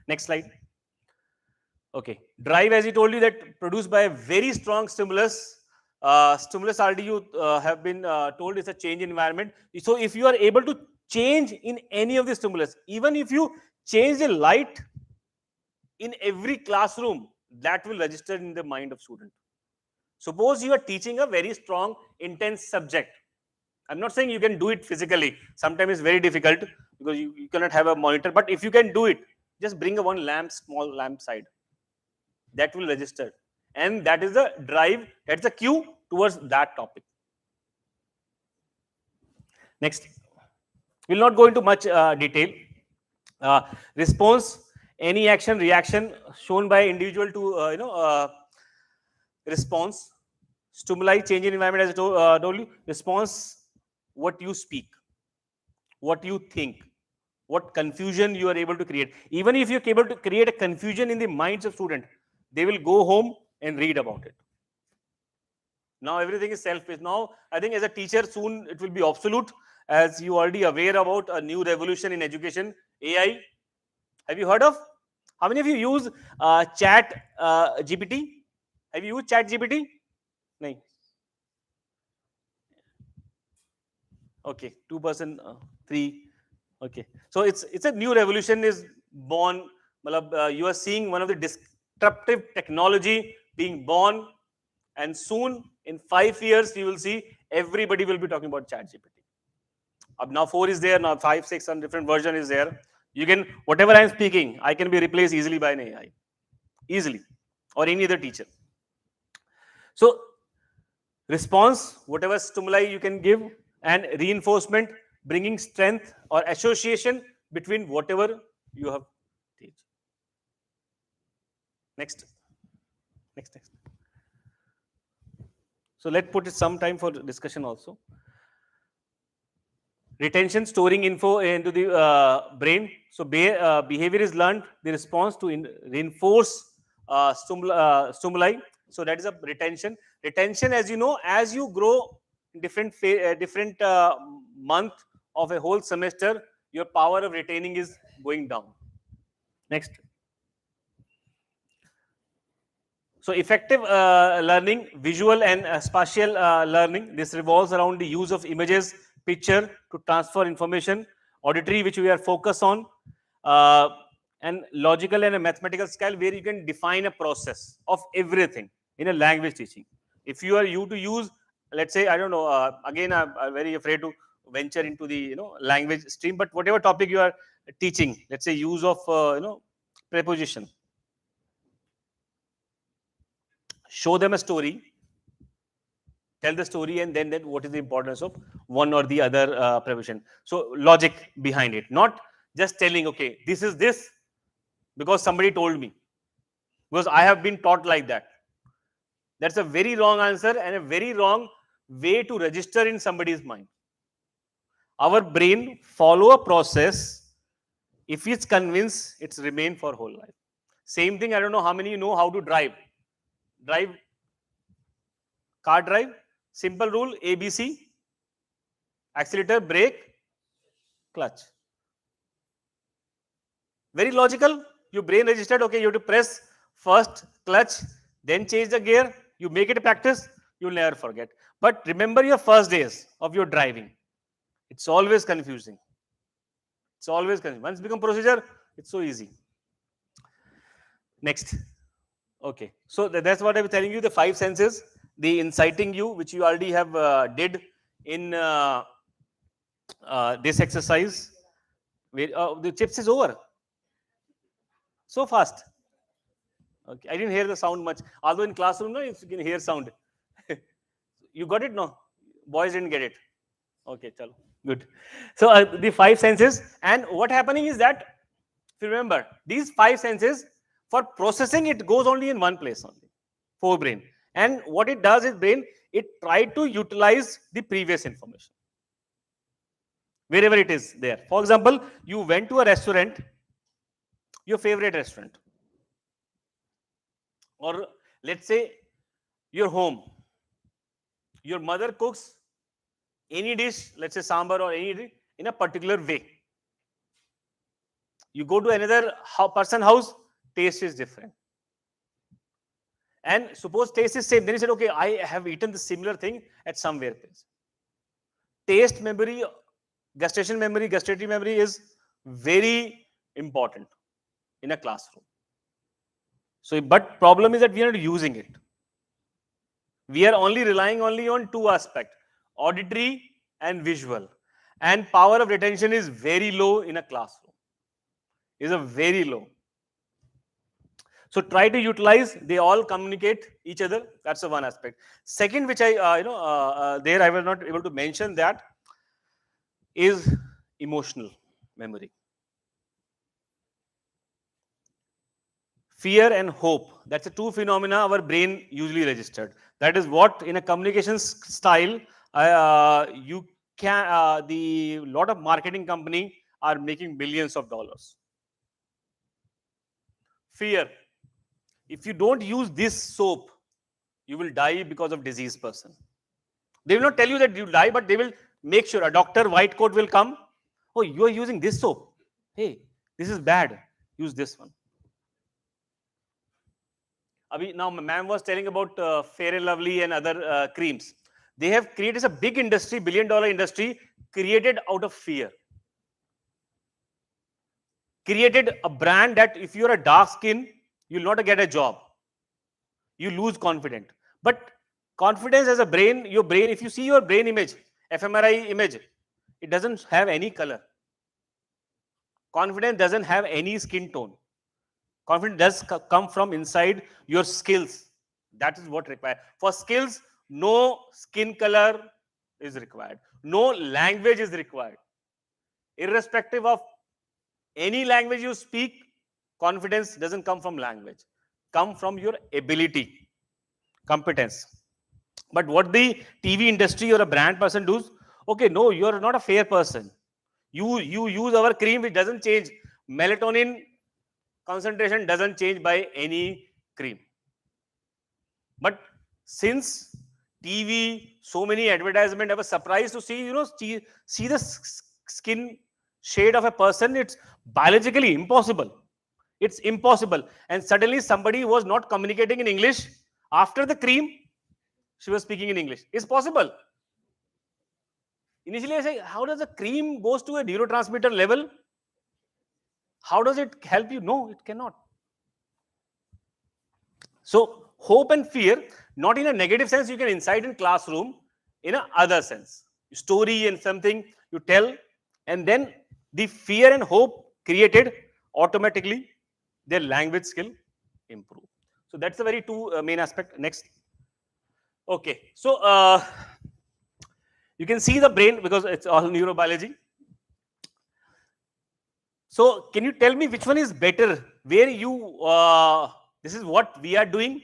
Next slide. Okay. Drive, as he told you, that produced by a very strong stimulus. Stimulus already you have been told is a change in environment. So if you are able to change in any of the stimulus, even if you change the light in every classroom, that will register in the mind of student. Suppose you are teaching a very strong, intense subject. I'm not saying you can do it physically. Sometimes it's very difficult because you cannot have a monitor. But if you can do it, just bring a one lamp, small lamp side. That will register. And that is the drive, that's the cue towards that topic. Next. We'll not go into much detail. Response, any action, reaction shown by individual to, response. Stimuli, change in environment, as I told you. Response, what you speak, what you think, what confusion you are able to create. Even if you're able to create a confusion in the minds of students, they will go home and read about it. Now everything is self-paced. Now I think as a teacher soon it will be obsolete, as you already aware about a new revolution in education, AI. Have you heard of? How many of you use chat GPT? Have you used chat GPT? No. Okay, 2%, 3. Okay, so it's a new revolution is born. You are seeing one of the disruptive technology being born, and soon in 5 years you will see everybody will be talking about chat GPT. Now 4 is there, now 5, 6 and different version is there. You can, whatever I am speaking, I can be replaced easily by an AI, easily, or any other teacher. So response, whatever stimuli you can give, and reinforcement, bringing strength or association between whatever you have teach. Next. So let's put it some time for discussion also. Retention, storing info into the brain. So behavior is learned, the response to reinforce stimuli. So that is a retention. Retention, as you know, as you grow different month of a whole semester, your power of retaining is going down. Next. So effective learning, visual and spatial learning. This revolves around the use of images, picture to transfer information. Auditory, which we are focused on, and logical and a mathematical scale, where you can define a process of everything in a language teaching. If you are to use, let's say, I don't know, again I'm very afraid to venture into the language stream, but whatever topic you are teaching, let's say use of preposition, show them a story, tell the story, and then what is the importance of one or the other preposition. So logic behind it, not just telling, okay, this is this because somebody told me, because I have been taught like that. That's a very wrong answer and a very wrong way to register in somebody's mind. Our brain follow a process. If it's convinced, it's remain for whole life. Same thing, I don't know how many you know how to drive. Car drive, simple rule, ABC, accelerator, brake, clutch. Very logical. Your brain registered, okay, you have to press first clutch, then change the gear. You make it a practice, you'll never forget. But remember your first days of your driving. It's always confusing. It's always confusing. Once become procedure, it's so easy. Next. Okay. So that's what I was telling you, the 5 senses. the inciting you, which you already have did in this exercise. The chips is over so fast. Okay, I didn't hear the sound much. Although in classroom, no, you can hear sound. You got it? No, boys didn't get it. Okay, chalo, good. So the five senses, and what happening is that, if you remember, these five senses, for processing, it goes only in one place only, forebrain. And what it does is brain, it try to utilize the previous information wherever it is there. For example, you went to a restaurant, your favorite restaurant, or let's say your home. Your mother cooks any dish, let's say sambar or any dish, in a particular way. You go to another person house, taste is different. And suppose taste is same, then you said, okay, I have eaten the similar thing at somewhere place. Taste memory, gustatory memory is very important in a classroom. So, but problem is that we are not using it. We are only relying on two aspects, auditory and visual. And power of retention is very low in a classroom. Is a very low. So try to utilize, they all communicate each other. That's the one aspect. Second, which I, there I was not able to mention that, is emotional memory. Fear and hope. That's the two phenomena our brain usually registered. That is what in a communication style, you can, the lot of marketing company are making billions of dollars. Fear. If you don't use this soap, you will die because of disease person. They will not tell you that you die, but they will make sure a doctor, white coat will come. Oh, you are using this soap. Hey, this is bad. Use this one. Now, ma'am was telling about Fair and Lovely and other creams. They have created a big industry, billion-dollar industry, created out of fear. Created a brand that if you're a dark skin, you'll not get a job. You lose confidence. But confidence as a brain, your brain, if you see your brain image, fMRI image, it doesn't have any color. Confidence doesn't have any skin tone. Confidence does come from inside your skills. That is what required. For skills, no skin color is required. No language is required. Irrespective of any language you speak, confidence doesn't come from language. Come from your ability, competence. But what the TV industry or a brand person does, okay, no, you're not a fair person. You use our cream, which doesn't change. Melatonin concentration doesn't change by any cream. But since TV, so many advertisements, I was surprised to see, see the skin shade of a person. It's biologically impossible. It's impossible. And suddenly somebody was not communicating in English. After the cream, she was speaking in English. It's possible. Initially, I say, how does a cream goes to a neurotransmitter level? How does it help you? No, it cannot. So, hope and fear, not in a negative sense, you can incite in classroom, in a other sense. Story and something you tell, and then the fear and hope created, automatically their language skill improve. So that's the very two main aspect. Next. Okay, so you can see the brain because it's all neurobiology. So can you tell me which one is better? Where you, this is what we are doing,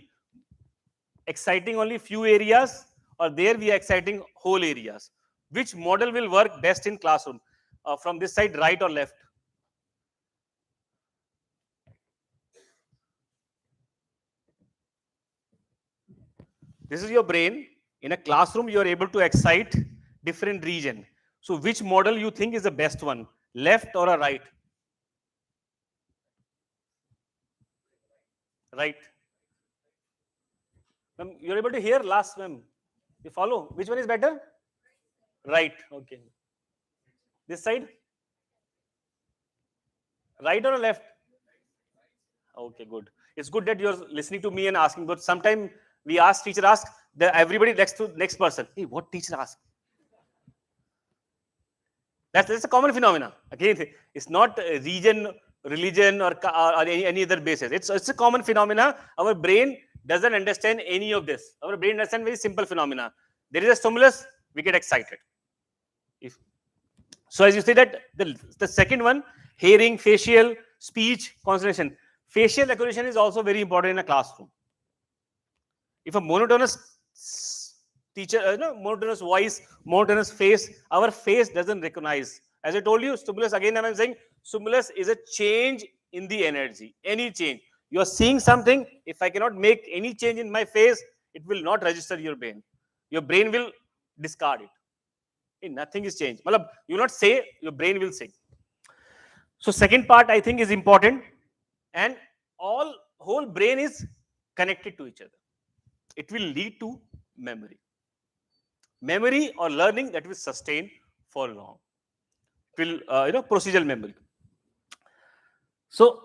exciting only few areas, or there we are exciting whole areas. Which model will work best in classroom? From this side, right or left? This is your brain. In a classroom, you are able to excite different region. So which model you think is the best one? Left or a right? Right. Ma'am, you're able to hear last, ma'am. You follow? Which one is better? Right. Okay. This side? Right or left? Okay, good. It's good that you're listening to me and asking, but sometimes we ask, teacher ask, everybody next to next person, hey, what teacher asked? That's a common phenomena. Again, it's not region, religion, or any other basis. It's a common phenomena. Our brain doesn't understand any of this. Our brain understands very simple phenomena. There is a stimulus, we get excited. So as you say that the second one, hearing, facial, speech, concentration. Facial recognition is also very important in a classroom. If a monotonous teacher, monotonous voice, monotonous face, our face doesn't recognize. As I told you, stimulus, again I'm saying, stimulus is a change in the energy, any change. You are seeing something, if I cannot make any change in my face, it will not register your brain. Your brain will discard it. Nothing is changed. You will not say, your brain will say. So second part I think is important, and whole brain is connected to each other. It will lead to memory. Memory or learning that will sustain for long. It will, procedural memory. So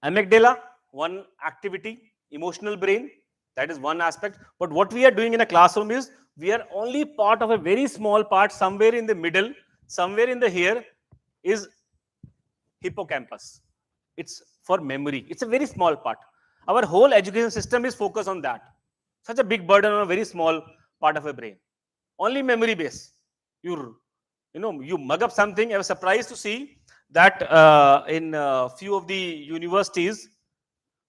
amygdala, one activity, emotional brain, that is one aspect. But what we are doing in a classroom is, we are only part of a very small part, somewhere in the middle, somewhere in the here is hippocampus. It's for memory. It's a very small part. Our whole education system is focused on that. Such a big burden on a very small part of a brain. Only memory base. You mug up something. I was surprised to see that in a few of the universities,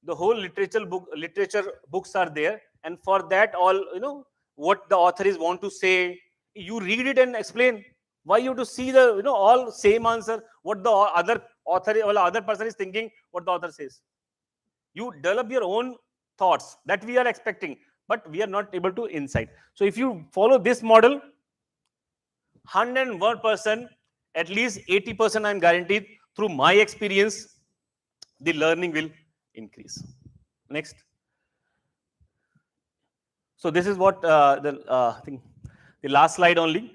the whole literature books are there, and for that all, what the author is want to say, you read it and explain. Why you have to see the all same answer, what the other author or other person is thinking, what the author says? You develop your own thoughts that we are expecting, but we are not able to insight. So if you follow this model, 101%, at least 80% I'm guaranteed, through my experience, the learning will increase. Next. So this is what I think the last slide only.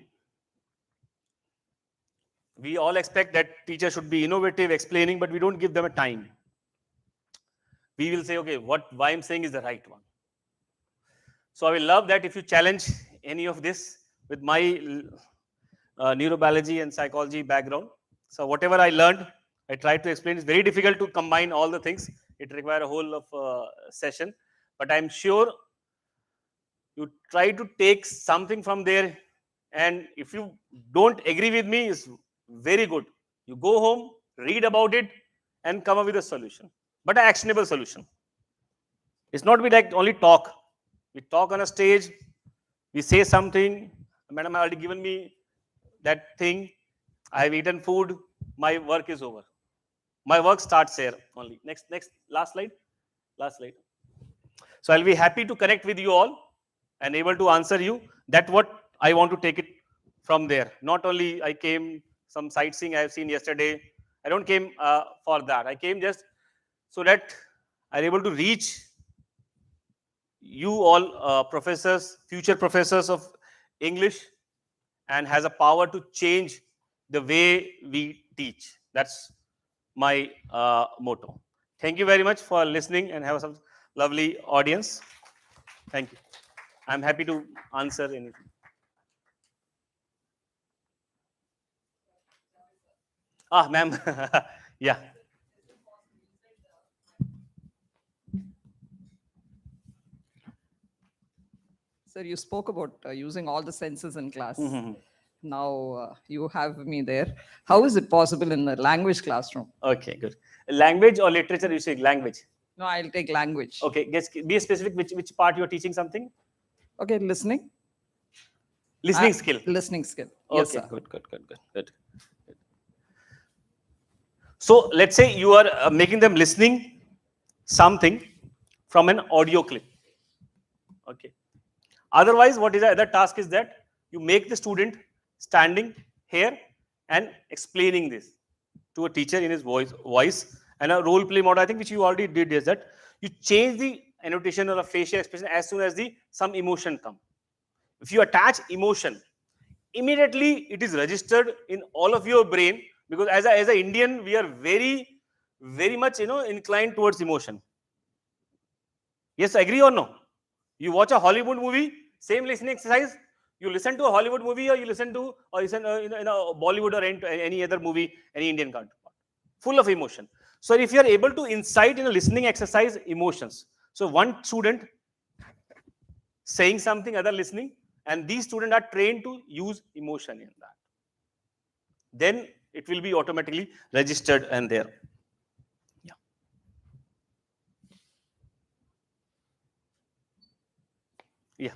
We all expect that teachers should be innovative, explaining, but we don't give them a time. We will say, okay, why I'm saying is the right one. So I will love that if you challenge any of this with my neurobiology and psychology background. So whatever I learned, I try to explain. It's very difficult to combine all the things. It requires a whole of session, but I'm sure you try to take something from there. And if you don't agree with me, it's very good. You go home, read about it, and come up with a solution, but an actionable solution. It's not be like only talk. We talk on a stage, we say something. Madam, I already given me that thing. I've eaten food. My work is over. My work starts here only. Next, last slide. Last slide. So I'll be happy to connect with you all and able to answer you. That what I want to take it from there. Not only I came some sightseeing I have seen yesterday. I don't came for that. I came just so that I'm able to reach you all professors, future professors of English, and has a power to change the way we teach. That's my motto. Thank you very much for listening and have some lovely audience. Thank you. I'm happy to answer anything. Ma'am. Yeah. Sir, you spoke about using all the senses in class. Mhm. Now you have me there. How is it possible in the language classroom? Okay, good. Language or literature? You say language. No, I'll take language. Okay, be specific. Which part you are teaching something? Okay, listening. Listening skill. Listening skill. Okay, Yes, sir. Good. So let's say you are making them listening something from an audio clip. Okay. Otherwise, what is the other task is that you make the student standing here and explaining this to a teacher in his voice, and a role play model, I think, which you already did, is that you change the annotation or a facial expression as soon as some emotion come. If you attach emotion, immediately it is registered in all of your brain, because as an Indian, we are very, very much inclined towards emotion. Yes, agree or no? You watch a Hollywood movie, same listening exercise. You listen to a Hollywood movie, or you listen to, or listen in a Bollywood or any other movie, any Indian counterpart, full of emotion. So if you are able to incite in a listening exercise emotions, so one student saying something, other listening, and these students are trained to use emotion in that, then it will be automatically registered and there. Yeah. Yeah.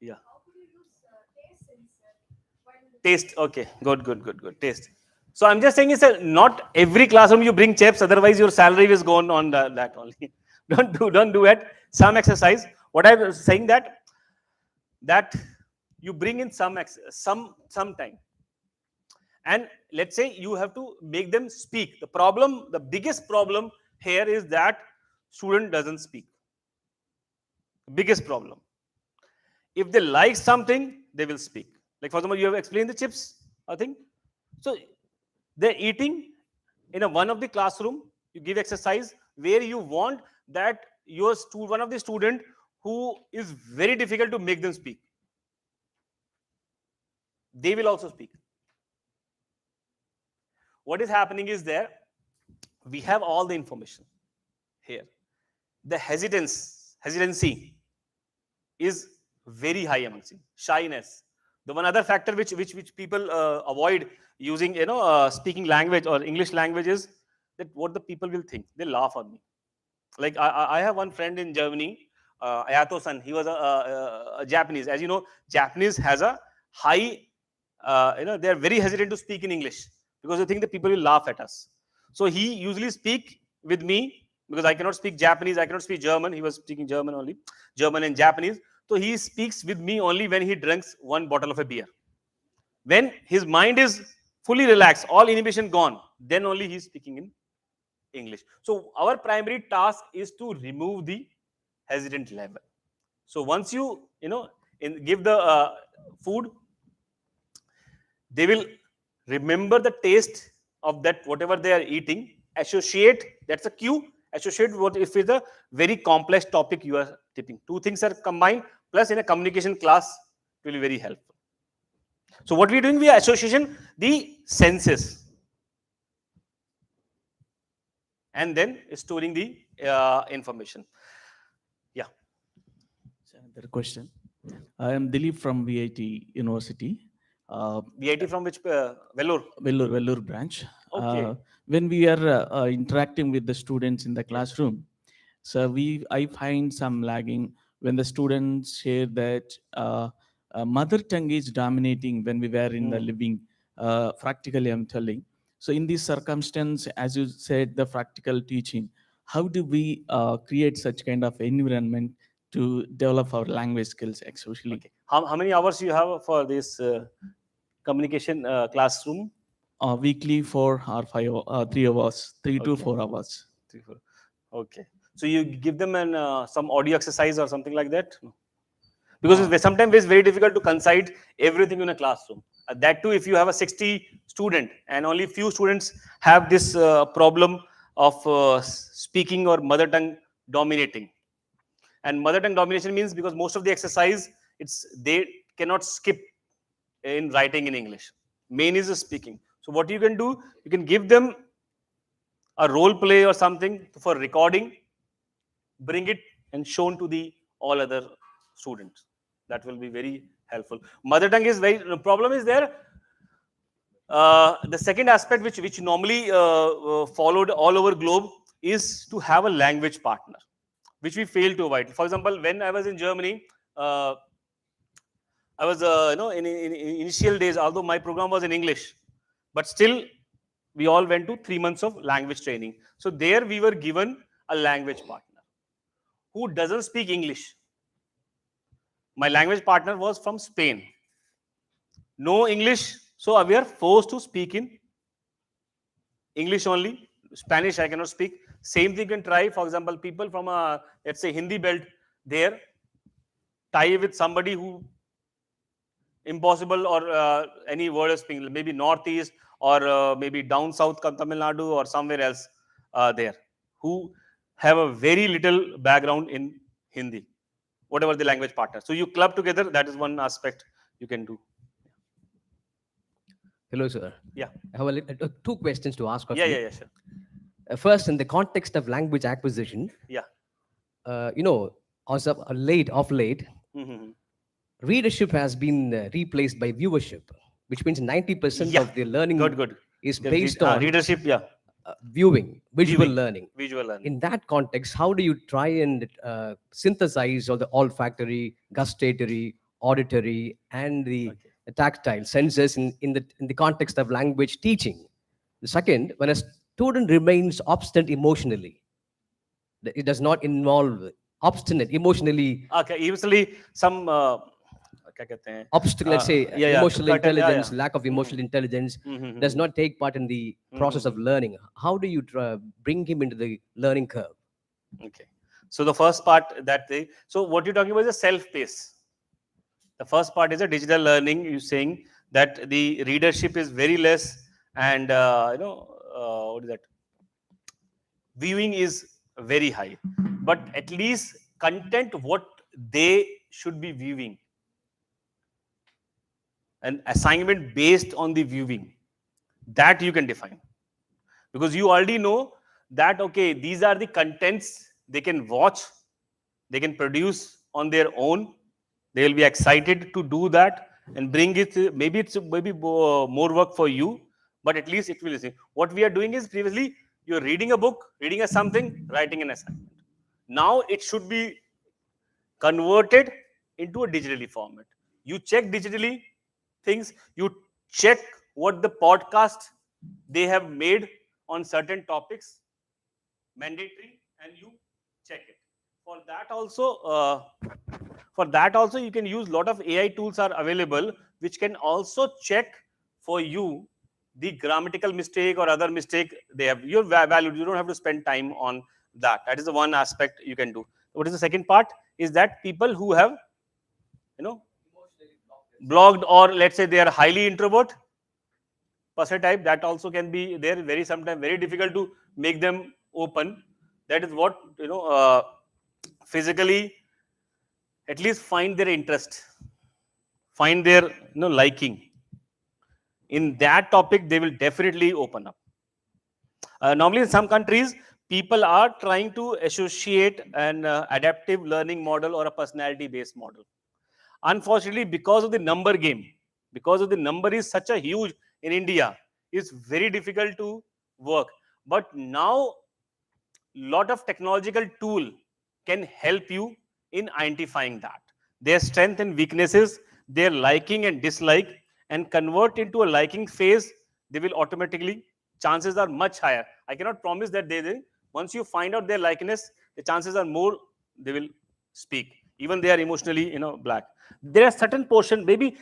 Yeah. Taste. Okay. Good. Taste. So I'm just saying is that not every classroom you bring chips, otherwise your salary is gone on that only. don't do it. Some exercise. What I was saying that you bring in some time, and let's say you have to make them speak. The biggest problem here is that student doesn't speak. Biggest problem. If they like something, they will speak. Like for example, you have explained the chips, I think. So they're eating in one of the classroom. You give exercise where you want that one of the student who is very difficult to make them speak. They will also speak. What is happening is there, we have all the information here. The hesitancy is very high amongst you. Shyness. The one other factor which people avoid using, speaking language or English language is that what the people will think. They laugh on me. Like I have one friend in Germany, Ayato-san. He was a Japanese. As you know, Japanese has a high, they are very hesitant to speak in English because they think that people will laugh at us. So he usually speak with me because I cannot speak Japanese, I cannot speak German. He was speaking German only, German and Japanese. So he speaks with me only when he drinks one bottle of a beer. When his mind is fully relaxed, all inhibition gone, then only he is speaking in English. So our primary task is to remove the hesitant level. So once you give the food, they will remember the taste of that whatever they are eating. Associate, that's a cue. Associate what if it's a very complex topic you are tipping. Two things are combined. Plus in a communication class, it will be very helpful. So what we are doing, we are association the senses, and then storing the information. Yeah. Another question. I am Dilip from VIT University. VIT from which? Vellore branch. Okay. When we are interacting with the students in the classroom, so I find some lagging when the students share that mother tongue is dominating when we were in the living. Practically, I'm telling. So in this circumstance, as you said, the practical teaching, how do we create such kind of environment to develop our language skills, especially? Okay. How many hours you have for this communication classroom? Weekly 4 or 5, 3 hours, 3 to Okay. 4 hours. 3, 4. Okay. So you give them some audio exercise or something like that? No. Because sometimes it's very difficult to concise everything in a classroom. That too, if you have a 60 student and only few students have this problem of speaking or mother tongue dominating. And mother tongue domination means because most of the exercise, they cannot skip in writing in English. Main is the speaking. So what you can do, you can give them a role play or something for recording, bring it and shown to the all other students. That will be very helpful. Mother tongue is the problem is there. The second aspect which normally followed all over globe is to have a language partner, which we fail to avoid. For example, when I was in Germany, I was in initial days, although my program was in English, but still we all went to 3 months of language training. So there we were given a language partner who doesn't speak English. My language partner was from Spain. No English, so we are forced to speak in English only. Spanish I cannot speak. Same thing you can try. For example, people from let's say Hindi belt, there tie with somebody who impossible or any word of speaking, maybe northeast or maybe down south Tamil Nadu or somewhere else there, who have a very little background in Hindi, whatever the language partner. So you club together. That is one aspect you can do. Hello, sir. Yeah. I have two questions to ask of Yeah, you. yeah, yeah, sure. First, in the context of language acquisition, Yeah. as of late, Mm-hmm. readership has been replaced by viewership, which means 90% Yeah. of the learning Good. is based on readership. Yeah. viewing, visual Viewing. learning. Visual learning. In that context, how do you try and synthesize all the olfactory, gustatory, auditory, and the tactile senses in the context of language teaching? The second, when a student remains obstinate emotionally, it does not involve obstinate emotionally. Okay. Usually some. क्या कहते हैं? Obstacle, let's say emotional curtain, intelligence, lack of emotional intelligence, Mhm, does mhm. not take part in the process of learning. How do you bring him into the learning curve? Okay. So the first part that they. So what you're talking about is a self-pace. The first part is a digital learning. You're saying that the readership is very less, and what is that? Viewing is very high, but at least content what they should be viewing, an assignment based on the viewing, that you can define, because you already know that okay, these are the contents they can watch, they can produce on their own, they will be excited to do that and bring it. Maybe more work for you, but at least it will see. What we are doing is, previously you're reading a book, reading a something, writing an assignment. Now it should be converted into a digitally format. You check digitally things, you check what the podcast they have made on certain topics, mandatory, and you check it. For that also you can use, lot of AI tools are available which can also check for you the grammatical mistake or other mistake they have. You're valued, you don't have to spend time on that. That is the one aspect you can do. What is the second part is that people who have blocked, or let's say they are highly introvert person type, that also can be there, very sometimes very difficult to make them open. That is what physically at least find their interest, find their liking in that topic, they will definitely open up. Normally in some countries people are trying to associate an adaptive learning model or a personality based model. Unfortunately, because of the number game, because of the number is such a huge in India, it's very difficult to work. But now lot of technological tool can help you in identifying that, their strength and weaknesses, their liking and dislike, and convert into a liking phase. They will automatically, chances are much higher. I cannot promise that they once you find out their likeness, the chances are more they will speak, even they are emotionally black. There are certain portion, maybe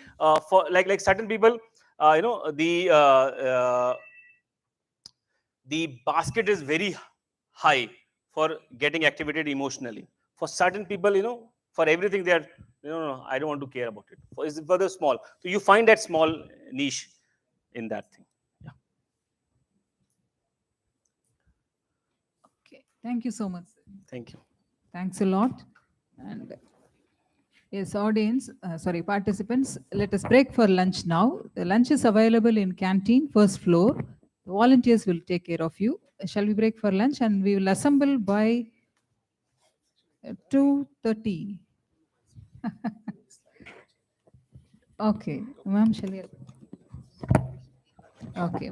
for like certain people, the basket is very high for getting activated emotionally. For certain people, for everything they are, no, I don't want to care about it. For the small, so you find that small niche in that thing. Yeah. Okay. Thank you so much, sir. Thank you. Thanks a lot. And yes, audience, participants, let us break for lunch now. The lunch is available in canteen, first floor. The volunteers will take care of you. Shall we break for lunch? And we will assemble by 2:30. Okay, ma'am, shall we? Okay.